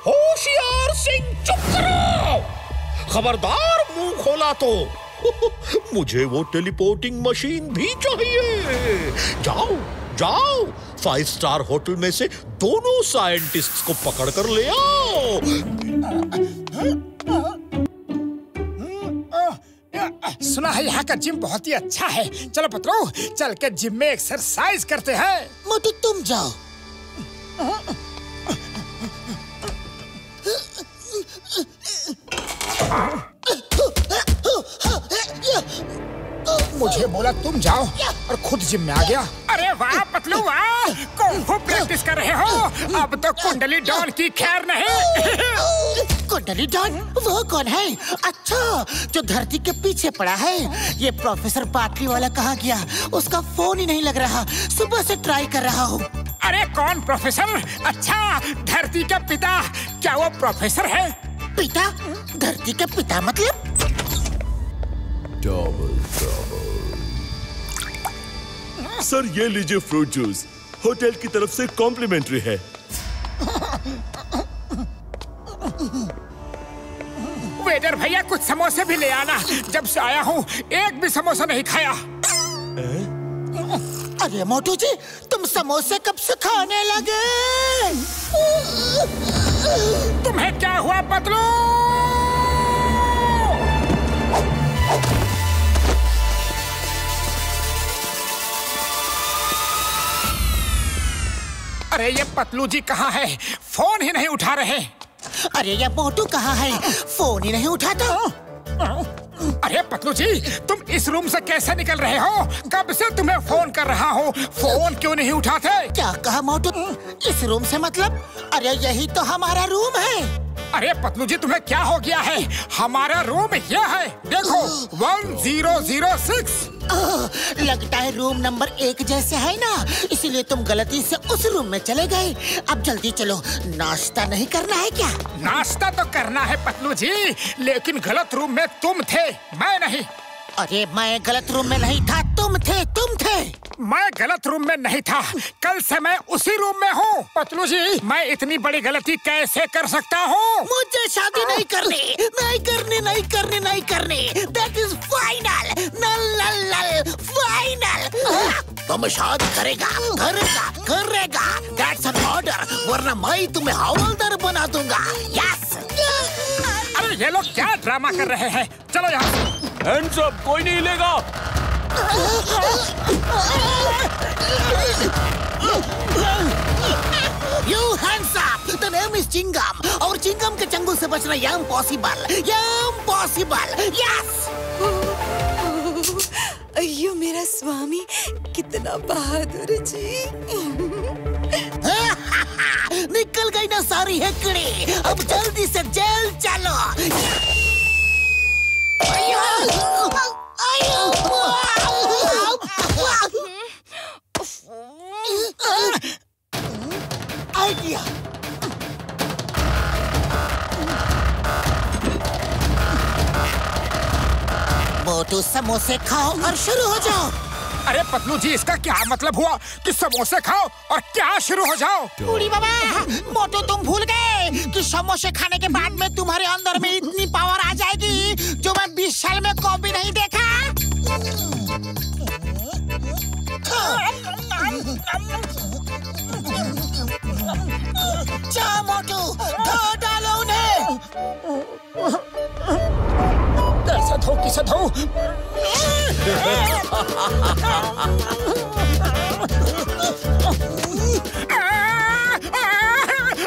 होशियार सिंह, चुप करो। खबरदार मुंह खोला तो मुझे वो टेलीपोर्टिंग मशीन भी चाहिए। जाओ जाओ, 5 स्टार होटल में से दोनों साइंटिस्ट्स को पकड़ कर ले आओ। सुना है यहाँ का जिम बहुत ही अच्छा है। चलो पत्रो, चल के जिम में एक्सरसाइज करते हैं। मोटू तुम जाओ। मुझे बोला तुम जाओ और खुद जिम में आ गया। अरे वाह पतलू वाह, कुंफू प्रैक्टिस कर रहे हो। अब तो कुंडली डॉन की खैर नहीं। कुंडली डॉन वो कौन है? अच्छा, जो धरती के पीछे पड़ा है। ये प्रोफेसर पाटली वाला कहाँ गया? उसका फोन ही नहीं लग रहा। सुबह से ट्राई कर रहा हूँ। अरे कौन प्रोफेसर? अच्छा, धरती का पिता। क्या वो प्रोफेसर है? पिता? धरती का पिता मतलब? सर, ये लीजिए फ्रूट जूस, होटल की तरफ से कॉम्प्लीमेंट्री है। वेटर भैया, कुछ समोसे भी ले आना। जब से आया हूँ एक भी समोसा नहीं खाया। अरे मोटू जी, तुम समोसे कब से खाने लगे? तुम्हें क्या हुआ पतलू? अरे ये पतलू जी कहाँ है? फोन ही नहीं उठा रहे। अरे ये मोटू कहाँ है? फोन ही नहीं उठाता। अरे पतलू जी, तुम इस रूम से कैसे निकल रहे हो? कब से तुम्हें फोन कर रहा हूँ, फोन क्यों नहीं उठाते? क्या कहा मोटू? इस रूम से मतलब? अरे यही तो हमारा रूम है। अरे पतलू जी, तुम्हें क्या हो गया है? हमारा रूम ये है, देखो 1006। लगता है रूम नंबर 1 जैसे है ना, इसीलिए तुम गलती से उस रूम में चले गए। अब जल्दी चलो, नाश्ता नहीं करना है क्या? नाश्ता तो करना है पतलू जी, लेकिन गलत रूम में तुम थे, मैं नहीं। अरे मैं गलत रूम में नहीं था, तुम थे। मैं गलत रूम में नहीं था, कल से मैं उसी रूम में हूँ। पतलू जी, मैं इतनी बड़ी गलती कैसे कर सकता हूँ? मुझे शादी नहीं करनी। That is final, नल फाइनल। तुम शादी करेगा। That's an order, वरना मैं तुम्हें हवलदार बना दूंगा। Yes। अरे ये लोग क्या ड्रामा कर रहे हैं? चलो यहाँ से। हैंड्स अप, कोई नहीं लेगा। You hands up! The name is Chingam, और चिंगम के चंगुल से बचना impossible. Yes! अయ్యో मेरा स्वामी, कितना बहादुर जी। निकल गई ना सारी हेकड़ी, अब जल्दी से जेल चलो। आइडिया। मोटू, समोसे खाओ और शुरू हो जाओ। अरे पतलू जी, इसका क्या मतलब हुआ कि समोसे खाओ और क्या शुरू हो जाओ? बूढ़ी बाबा, मोटू तुम भूल गए कि समोसे खाने के बाद में तुम्हारे अंदर में इतनी पावर आ जाएगी जो मैं 20 साल में कभी नहीं देखा। जा मोटू, धो डालो उन्हें। कैसे धो?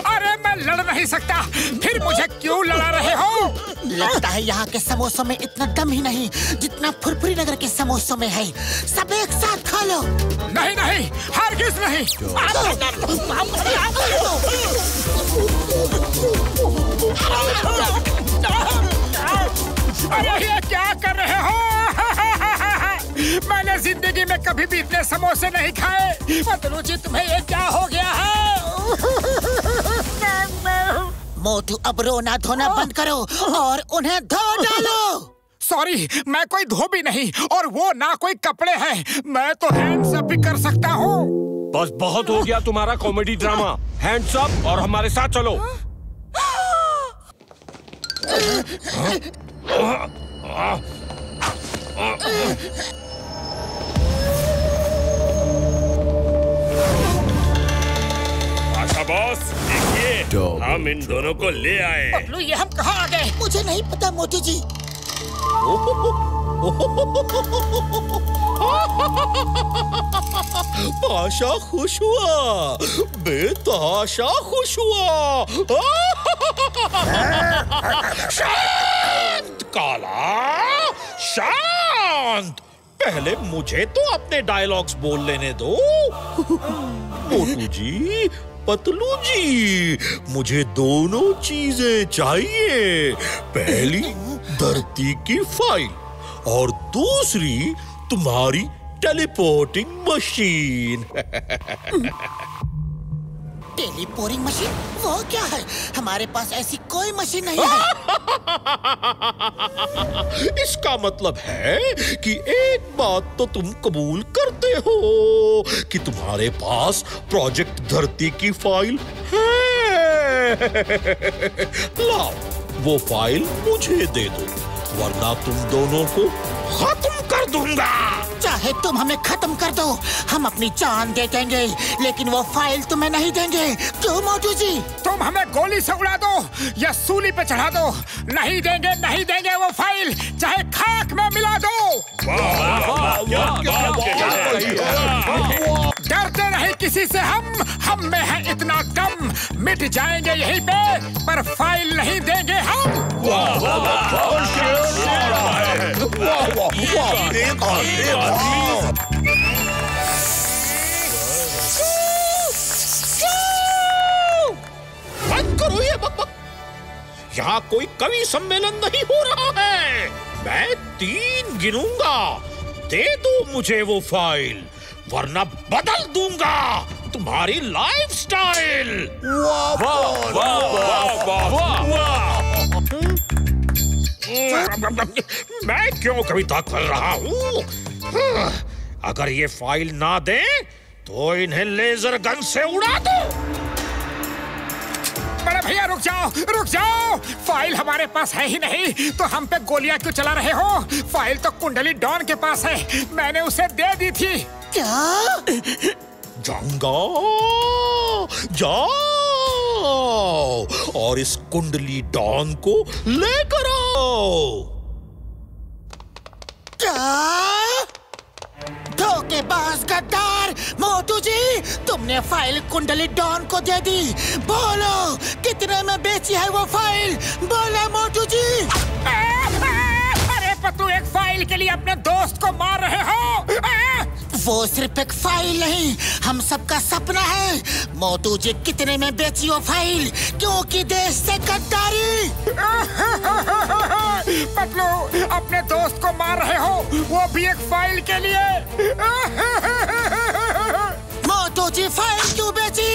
अरे मैं लड़ नहीं सकता, फिर मुझे क्यों लड़ा रहे हो? लगता है यहाँ के समोसों में इतना दम ही नहीं जितना फुरफुरी नगर के समोसों में है। सब एक साथ खा लो। नहीं, हरगिज़ नहीं। अरे ये क्या कर रहे हो? मैंने जिंदगी में कभी भी इतने समोसे नहीं खाए। पतलू जी, तुम्हें ये क्या हो गया है? मोटू, अब रोना धोना बंद करो और उन्हें धो डालो। सॉरी, मैं कोई धोबी नहीं और वो ना कोई कपड़े हैं। मैं तो हैंड्स अप भी कर सकता हूँ। बस बहुत हो गया तुम्हारा कॉमेडी ड्रामा। हैंड्स अप और हमारे साथ चलो। आशा बॉस, देखिए हम इन दोनों को ले आए। पतलू, ये हम कहाँ आ गए? मुझे नहीं पता मोटू जी। पाशा खुश हुआ, बेतहाशा खुश हुआ। शांत काला, शांत। पहले मुझे तो अपने डायलॉग्स बोल लेने दो। मोटू जी, पतलू जी, मुझे दोनों चीजें चाहिए। पहली धरती की फाइल और दूसरी तुम्हारी टेलीपोर्टिंग मशीन। Teleporting machine? वो क्या है? हमारे पास ऐसी कोई मशीन नहीं है। इसका मतलब है कि एक बात तो तुम कबूल करते हो कि तुम्हारे पास प्रोजेक्ट धरती की फाइल है। लाओ, वो फाइल मुझे दे दो, वरना तुम दोनों को खत्म कर दूंगा। चाहे तुम हमें खत्म कर दो, हम अपनी जान दे देंगे, लेकिन वो फाइल तुम्हें नहीं देंगे। क्यों मोटू जी? तुम हमें गोली से उड़ा दो या सूली पे चढ़ा दो, नहीं देंगे वो फाइल, चाहे खाक में मिला दो। डरते नहीं किसी से हम में है इतना दम, मिट जाएंगे यहीं पे पर फाइल नहीं देंगे हम। वाह वाह बंद करो ये बकबक। यहाँ कोई कवि सम्मेलन नहीं हो रहा है। मैं 3 गिनूंगा, दे दो मुझे वो फाइल वरना बदल दूंगा तुम्हारी लाइफस्टाइल। वाह वाह वाह वाह वाह। मैं क्यों कविता कर रहा हूँ? अगर ये फाइल ना दे तो इन्हें लेजर गन से उड़ा दो। बड़े भैया रुक जाओ, फाइल हमारे पास है ही नहीं तो हम पे गोलियां क्यों चला रहे हो? फाइल तो कुंडली डॉन के पास है, मैंने उसे दे दी थी। क्या? जाऊंगा, जाओ और इस कुंडली डॉन को लेकर आओ। क्या? धोखेबाज गद्दार मोटू जी, तुमने फाइल कुंडली डॉन को दे दी। बोलो कितने में बेची है वो फाइल? बोलो मोटू जी। अरे पतलू, एक फाइल के लिए अपने दोस्त को मार रहे हो? वो सिर्फ एक फाइल नहीं, हम सबका सपना है। मोटू जी कितने में बेची वो फाइल? क्योंकि देश से गद्दारी। पतलू, अपने दोस्त को मार रहे हो, वो भी एक फाइल के लिए? मोटू जी फाइल क्यों बेची?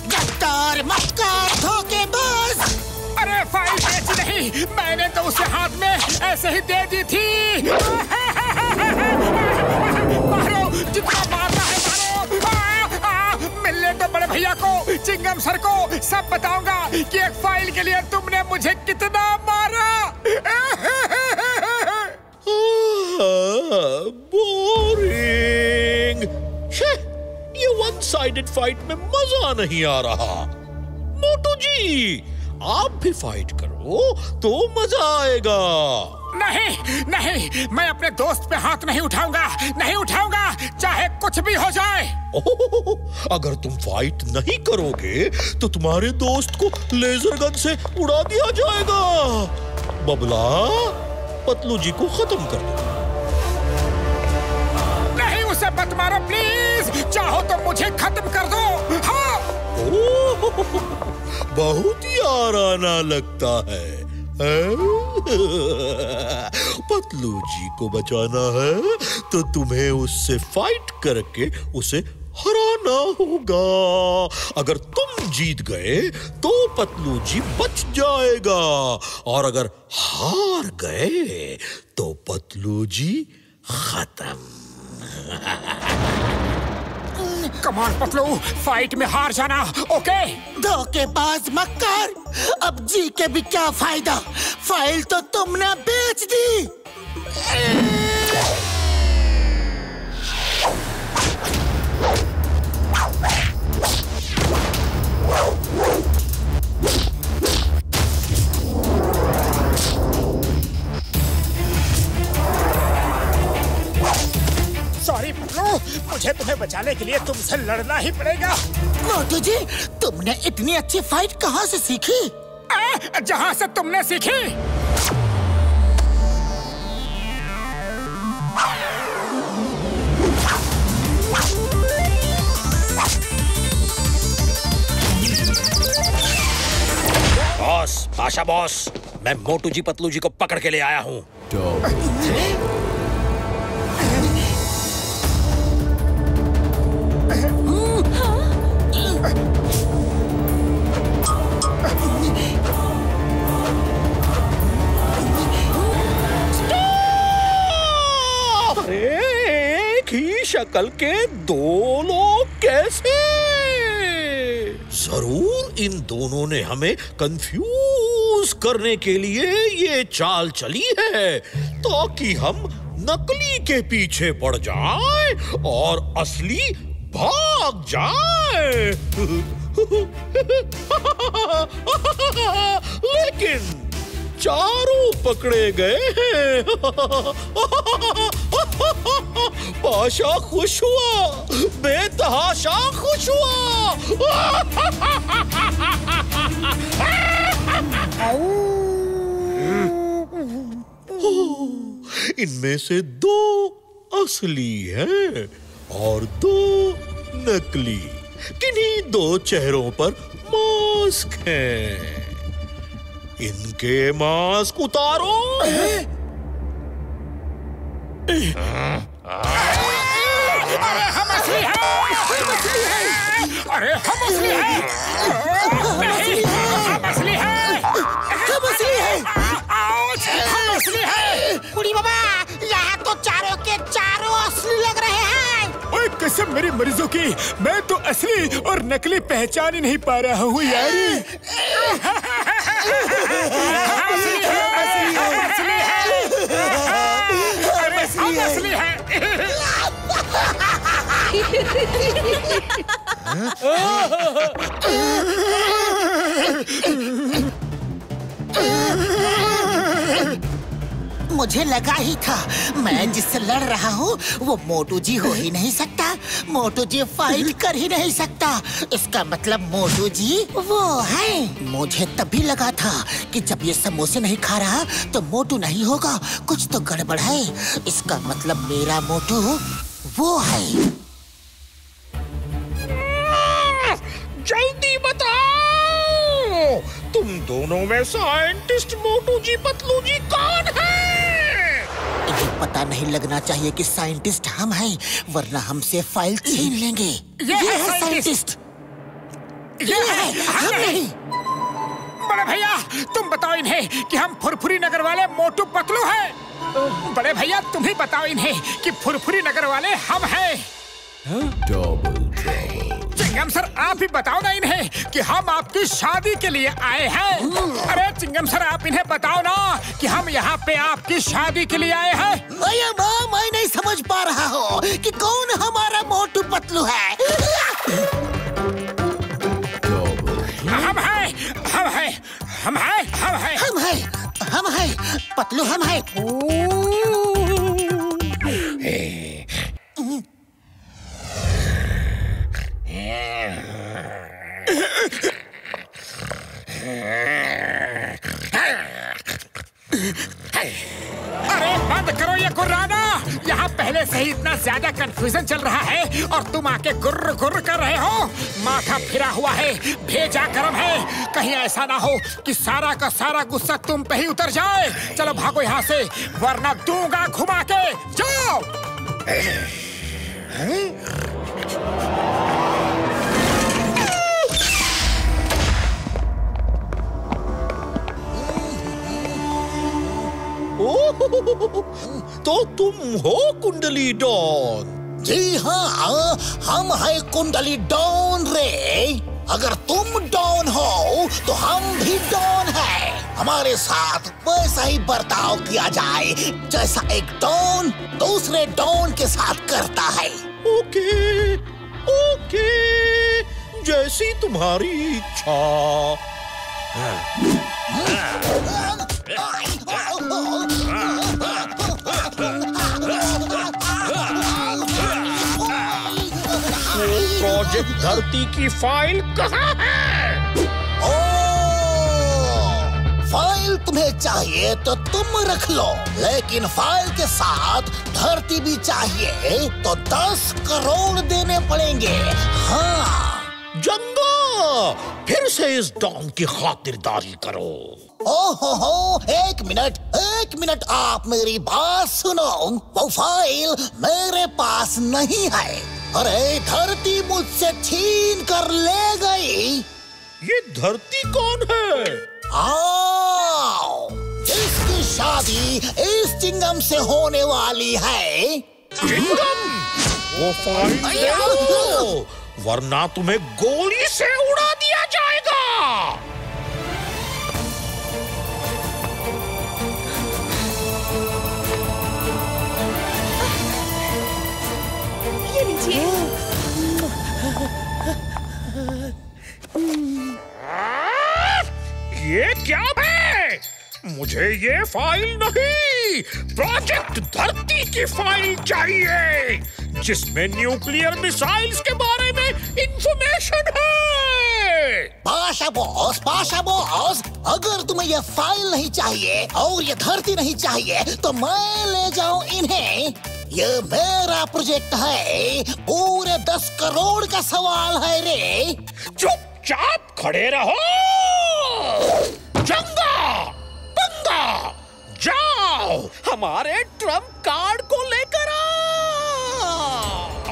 गद्दार, मक्कार, धोखेबाज। अरे फाइल बेची नहीं, मैंने तो उसे हाथ में ऐसे ही दे दी थी। मारो, जितना मारना है मारो। मिलने तो बड़े भैया को, चिंगम सर को सब बताऊंगा कि एक फाइल के लिए तुमने मुझे कितना मारा। बोरिंग। ये वन साइडेड फाइट में मजा नहीं आ रहा। मोटू जी, आप भी फाइट करो तो मजा आएगा। नहीं, मैं अपने दोस्त पे हाथ नहीं उठाऊंगा, चाहे कुछ भी हो जाए। अगर तुम फाइट नहीं करोगे तो तुम्हारे दोस्त को लेजर गन से उड़ा दिया जाएगा। बबला, पतलू जी को खत्म कर दो। नहीं, उसे मत मारो प्लीज, चाहो तो मुझे खत्म कर दो। हाँ। बहुत ही आराना लगता है। पतलू जी को बचाना है तो तुम्हें उससे फाइट करके उसे हराना होगा। अगर तुम जीत गए तो पतलू जी बच जाएगा और अगर हार गए तो पतलू जी खत्म। कमान पतलू, फाइट में हार जाना, ओके? धोखेबाज मक्कार, अब जी के भी क्या फायदा? फाइल तो तुमने बेच दी। सॉरी पतलू, मुझे तुम्हें बचाने के लिए तुमसे लड़ना ही पड़ेगा। मोटू जी, तुमने इतनी अच्छी फाइट कहाँ से सीखी? जहाँ से तुमने सीखी। बॉस, आशा बॉस, मैं मोटू जी पतलू जी को पकड़ के ले आया हूँ। एक ही शक्ल के 2 लोग कैसे? जरूर इन दोनों ने हमें कंफ्यूज करने के लिए ये चाल चली है ताकि हम नकली के पीछे पड़ जाएं और असली भाग जाए। लेकिन चारों पकड़े गए हैं। पाशा खुश हुआ, बेतहाशा खुश हुआ। इनमें से 2 असली हैं और 2 नकली। किन्हीं 2 चेहरों पर मास्क हैं। इनके मास्क उतारो। अरे हम असली हैं! अरे हम असली हैं! नहीं, हम असली हैं! हम असली हैं! हम असली हैं! बुढ़ी बाबा, यहाँ तो चारों के चारों असली लग रहे हैं। ओए कसम मेरी मरीजों की, मैं तो असली और नकली पहचान ही नहीं पा रहा हूँ यार। असली है। मुझे लगा ही था, मैं जिससे लड़ रहा हूँ वो मोटू जी हो ही नहीं सकता। मोटू जी फाइट कर ही नहीं सकता। इसका मतलब मोटू जी वो है। मुझे तभी लगा था कि जब ये समोसे नहीं खा रहा तो मोटू नहीं होगा, कुछ तो गड़बड़ है। इसका मतलब मेरा मोटू वो है। जल्दी बताओ, तुम दोनों में साइंटिस्ट मोटू जी पतलू जी कौन है? इन्हें पता नहीं लगना चाहिए कि साइंटिस्ट हम हैं, वरना हमसे फाइल छीन लेंगे। ये है साइंटिस्ट। ये है हम नहीं। बड़े भैया तुम बताओ इन्हें कि हम फुरफुरी नगर वाले मोटू पतलू हैं। बड़े भैया तुम ही बताओ इन्हें कि फुरफुरी नगर वाले हम हैं। चिंगम सर आप ही बताओ ना इन्हें कि हम आपकी शादी के लिए आए हैं। अरे चिंगम सर आप इन्हें बताओ ना कि हम यहाँ पे आपकी शादी के लिए आए हैं। मैं नहीं समझ पा रहा हूँ कि कौन हमारा मोटू पतलू है। हम हैं, हम हैं, हम हैं, हम हैं, हम हैं, हम हैं, पतलू हम हैं। अरे बंद करो ये गुर्राना। यहाँ पहले से ही इतना ज्यादा कंफ्यूजन चल रहा है और तुम आके गुर्र गुर्र कर रहे हो। माथा फिरा हुआ है, भेजा गरम है। कहीं ऐसा ना हो कि सारा का सारा गुस्सा तुम पे ही उतर जाए। चलो भागो यहाँ से वरना दूंगा घुमा के। जाओ। तो तुम हो कुंडली डॉन? जी हाँ, हम हैं कुंडली डॉन रे। अगर तुम डॉन हो तो हम भी डॉन हैं। हमारे साथ वैसा ही बर्ताव किया जाए जैसा एक डॉन दूसरे डॉन के साथ करता है। ओके, ओके, जैसी तुम्हारी इच्छा। प्रोजेक्ट धरती की फाइल कहाँ है? फाइल तुम्हें चाहिए तो तुम रख लो, लेकिन फाइल के साथ धरती भी चाहिए तो 10 करोड़ देने पड़ेंगे। हाँ जंगा, फिर से इस डॉन की खातिरदारी करो। ओहो, एक मिनट आप मेरी बात सुनो। वो फाइल मेरे पास नहीं है। अरे धरती मुझसे छीन कर ले गई। ये धरती कौन है? आओ, जिसकी शादी इस चिंगम से होने वाली है। चिंगम? वो फाइल दे दो, वरना तुम्हें गोली से उड़ा दिया जाएगा। ये लीजिए। ये क्या है? मुझे ये फाइल नहीं, प्रोजेक्ट धरती की फाइल चाहिए, जिसमें न्यूक्लियर मिसाइल्स के बारे में इंफॉर्मेशन है। पाशा बॉस, अगर तुम्हें ये फाइल नहीं चाहिए और ये धरती नहीं चाहिए तो मैं ले जाऊं इन्हें। ये मेरा प्रोजेक्ट है, पूरे 10 करोड़ का सवाल है रे। चुपचाप खड़े रहो, जंगा पंगा, जाओ हमारे ट्रम्प कार्ड को लेकर आओ।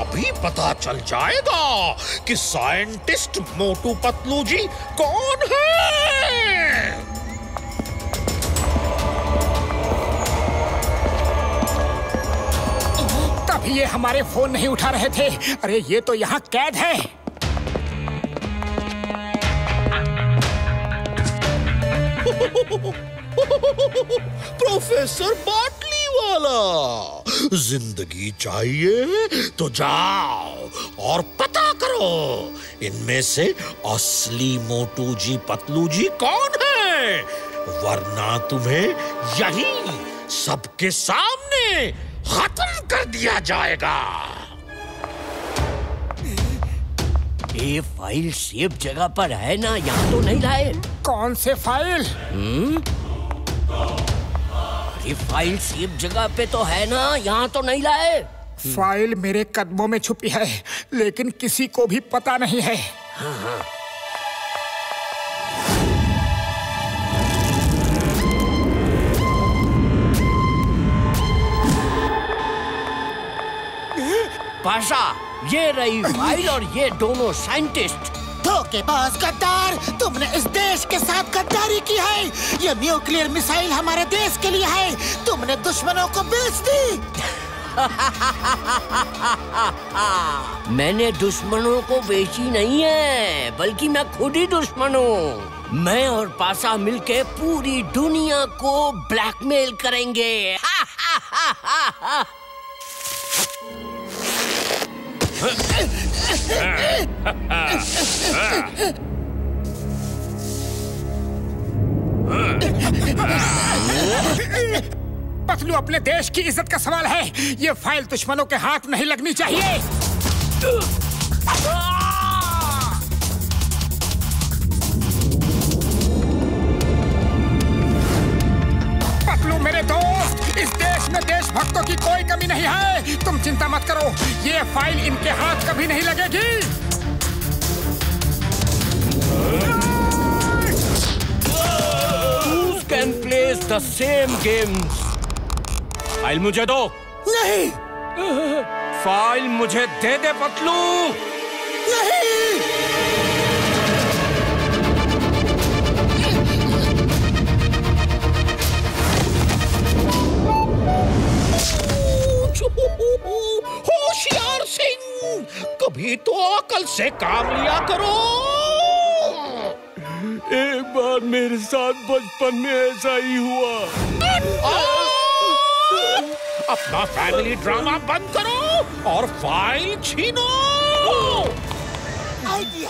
अभी पता चल जाएगा कि साइंटिस्ट मोटू पतलू जी कौन है। तभी ये हमारे फोन नहीं उठा रहे थे। अरे ये तो यहाँ कैद है। प्रोफेसर बाटली वाला, जिंदगी चाहिए तो जाओ और पता करो इनमें से असली मोटू जी पतलू जी कौन है, वरना तुम्हें यहीं सबके सामने खत्म कर दिया जाएगा। ये फाइल सेफ जगह पर है ना, यहाँ तो नहीं लाए? कौन से फाइल? ये फाइल सेफ जगह पे तो है ना, यहाँ तो नहीं लाए? फाइल मेरे कदमों में छुपी है, लेकिन किसी को भी पता नहीं है। हाँ। पाशा, ये रही फाइल और ये दोनों साइंटिस्ट। धोखेबाज गद्दार, तुमने इस देश के साथ गद्दारी की है। ये न्यूक्लियर मिसाइल हमारे देश के लिए है, तुमने दुश्मनों को बेच दी। मैंने दुश्मनों को बेची नहीं है, बल्कि मैं खुद ही दुश्मन हूँ। मैं और पाशा मिलके पूरी दुनिया को ब्लैकमेल करेंगे। पतलू, अपने देश की इज्जत का सवाल है। ये फाइल दुश्मनों के हाथ नहीं लगनी चाहिए। पतलू मेरे दोस्त, इस देश में देशभक्तों की कोई कमी नहीं है। तुम चिंता मत करो, ये फाइल इनके हाथ कभी नहीं लगेगी। Who can play the same games? File मुझे दो। नहीं। फाइल मुझे दे दे पतलू। नहीं। होशियार सिंह, कभी तो अकल से काम लिया करो। एक बार मेरे साथ बचपन में ऐसा ही हुआ। अपना फैमिली ड्रामा बंद करो और फाइल छीनो। आइडिया।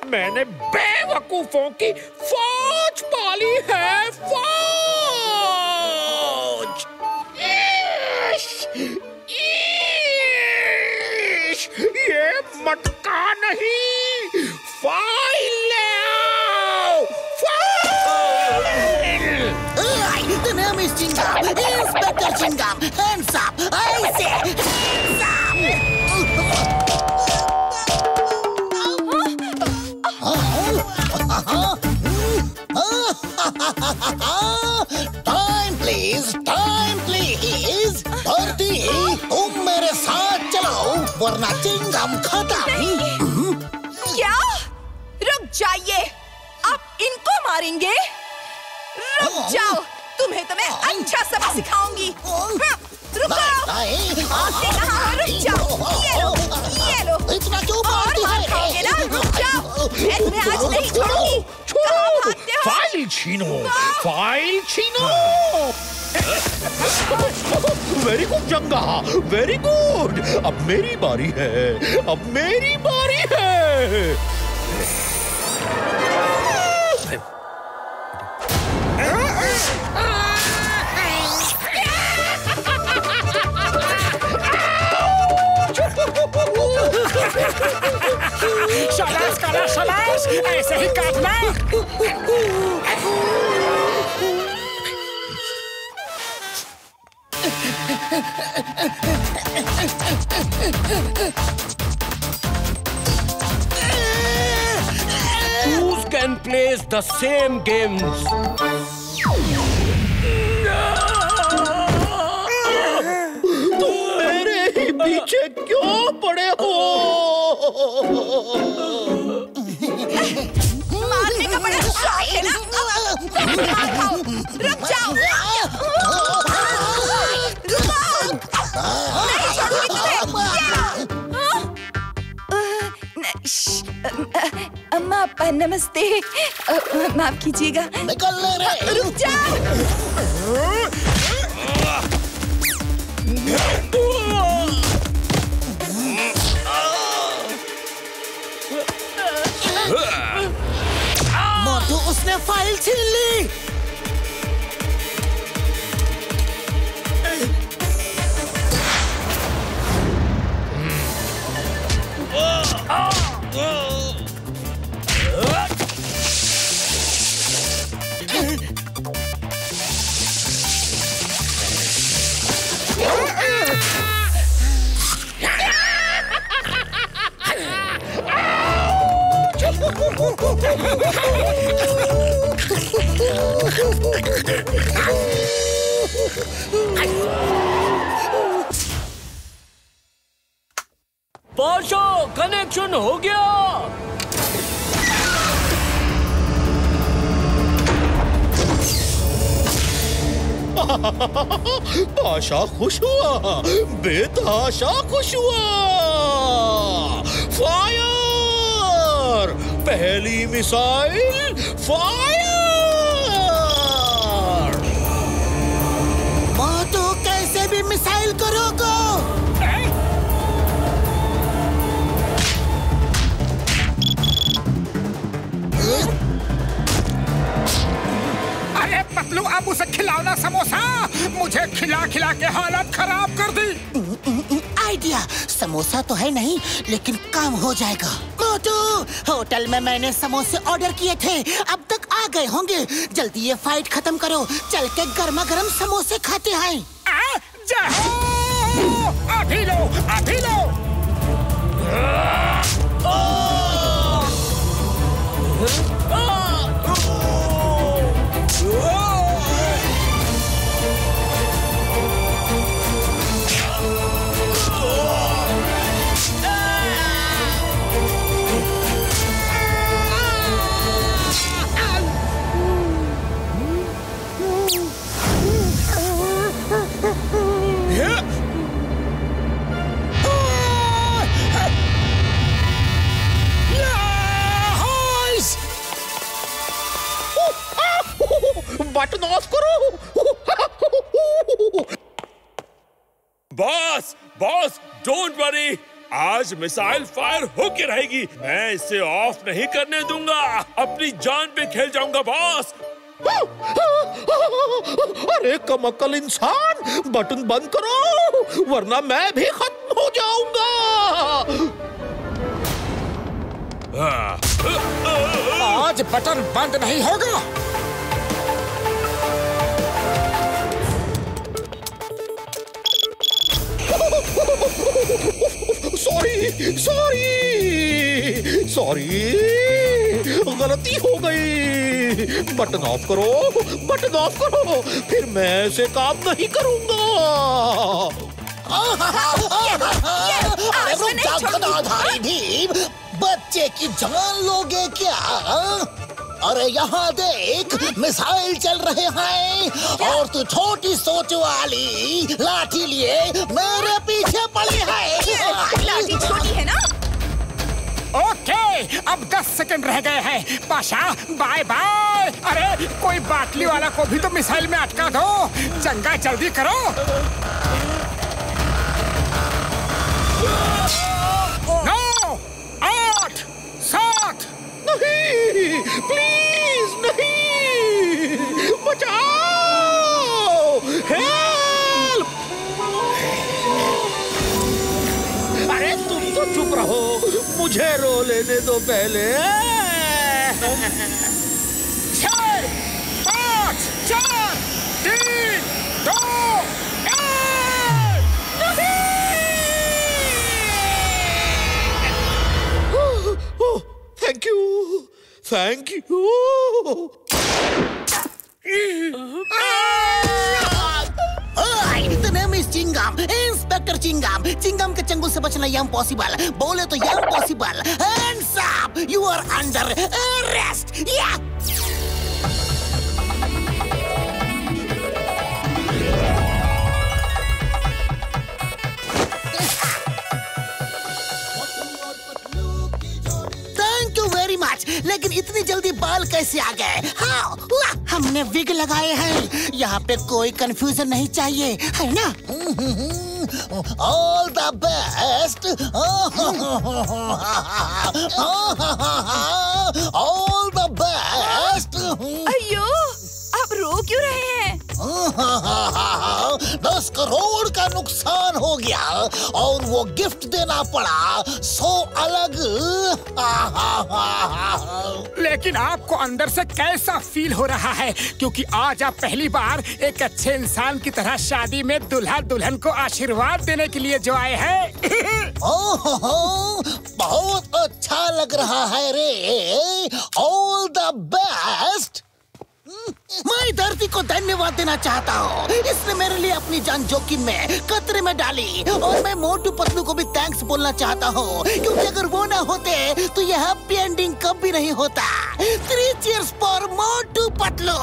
मैंने बेवकूफों की फौज पाली है, फौज। ये मटका नहीं, फाइल ले आओ, file. The name is Chingam, Inspector Chingam. Hands up, I say, hands up. Time please, time please. धरती, तुम मेरे साथ चलो, वरना चिंगम खत्म। क्या? रुक जाइए, आप इनको मारेंगे? रुक जाओ, तुम्हें तो मैं अच्छा सबक सिखाऊंगी। रुको, आपने कहा रुक जाओ। ये लो, ये लो। इतना क्यों और मार खाओगे ना? रुक जाओ। मैं तुम्हें आज नहीं छोड़ूंगी। छोड़ो, फाइल छीनो, फाइल छीनो। वेरी गुड जंगा, वेरी गुड। अब मेरी बारी है, अब मेरी बारी है। शाबाश काला, शाबाश, ऐसे ही काटना। Who can play the same games? तुम मेरे ही पीछे क्यों पड़े हो? मारने का बड़ा शौक है ना? मार खाओ, रुक जाओ। नहीं छोड़ूंगी तुम्हें। अम्मा अपा नमस्ते, माफ कीजिएगा। निकल ले रे। रुक जाओ। मोटू, उसने फाइल छीन ली। पाशा, कनेक्शन हो गया। पाशा खुश हुआ, बेतहाशा खुश हुआ। फायर, पहली मिसाइल फायर। मोटू, कैसे भी मिसाइल करोगे? अरे पतलू, अब उसे खिलाओ ना समोसा। मुझे खिला खिला के हालत खराब कर दी। आइडिया, समोसा तो है नहीं लेकिन काम हो जाएगा। मोटू, होटल में मैंने समोसे ऑर्डर किए थे, अब तक आ गए होंगे। जल्दी ये फाइट खत्म करो, चल के गर्मा गर्म समोसे खाते हैं। जाओ, अभी लो, अभी लो। बटन ऑफ करो। बॉस, बॉस, डोंट वरी, आज मिसाइल फायर होके रहेगी। मैं इसे ऑफ नहीं करने दूंगा। अपनी जान पे खेल जाऊंगा बॉस। अरे कमक्कल इंसान, बटन बंद करो वरना मैं भी खत्म हो जाऊंगा। आज बटन बंद नहीं होगा। सॉरी सॉरी सॉरी, गलती हो गई। बटन ऑफ करो, बटन ऑफ करो, फिर मैं ऐसे काम नहीं करूंगा। रुक जाओ गदाधारी भीम, बच्चे की जान लोगे क्या? अरे यहाँ देख, मिसाइल चल रहे हैं और तू छोटी सोच वाली लाठी लिए मेरे पीछे पड़ी है। लाठी छोटी है ना? ओके, अब 10 सेकंड रह गए हैं। Pasha bye bye. अरे कोई बाटली वाला को भी तो मिसाइल में अटका दो। चंगा जल्दी करो। 9, 8, 7। नहीं, प्लीज नहीं, बचाओ, हेल्प। अरे तुम तो चुप रहो, मुझे रो लेने दो पहले। 6, 5, 4, 3, 2, 1। Thank you, thank you. The name is Chingam, Inspector Chingam. Chingam के चंगुल से बचना impossible. बोले तो impossible. Hands up! You are under arrest. Yeah. Thank you very much. लेकिन इतनी जल्दी बाल कैसे आ गए? हाँ, हमने विग लगाए हैं। यहाँ पे कोई कंफ्यूजन नहीं चाहिए, है ना? All the best. All the best. अयो, आप रो क्यों रहे हैं? 10 करोड़ का नुकसान हो गया और वो गिफ्ट देना पड़ा 100 अलग। लेकिन आपको अंदर से कैसा फील हो रहा है? क्योंकि आज आप पहली बार एक अच्छे इंसान की तरह शादी में दुल्हा दुल्हन को आशीर्वाद देने के लिए जो आए हैं। बहुत अच्छा लग रहा है रे। All the best. मैं धरती को धन्यवाद देना चाहता हूँ। इसने मेरे लिए अपनी जान जोखिम में खतरे में डाली। और मैं मोटू पतलू को भी थैंक्स बोलना चाहता हूँ, क्योंकि अगर वो ना होते तो यह हैप्पी एंडिंग कभी नहीं होता। 3 cheers फॉर मोटू पतलू।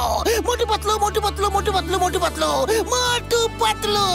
मोटू पतलू, मोटू पतलू, मोटू पतलू, मोटू पतलू, मोटू पतलू।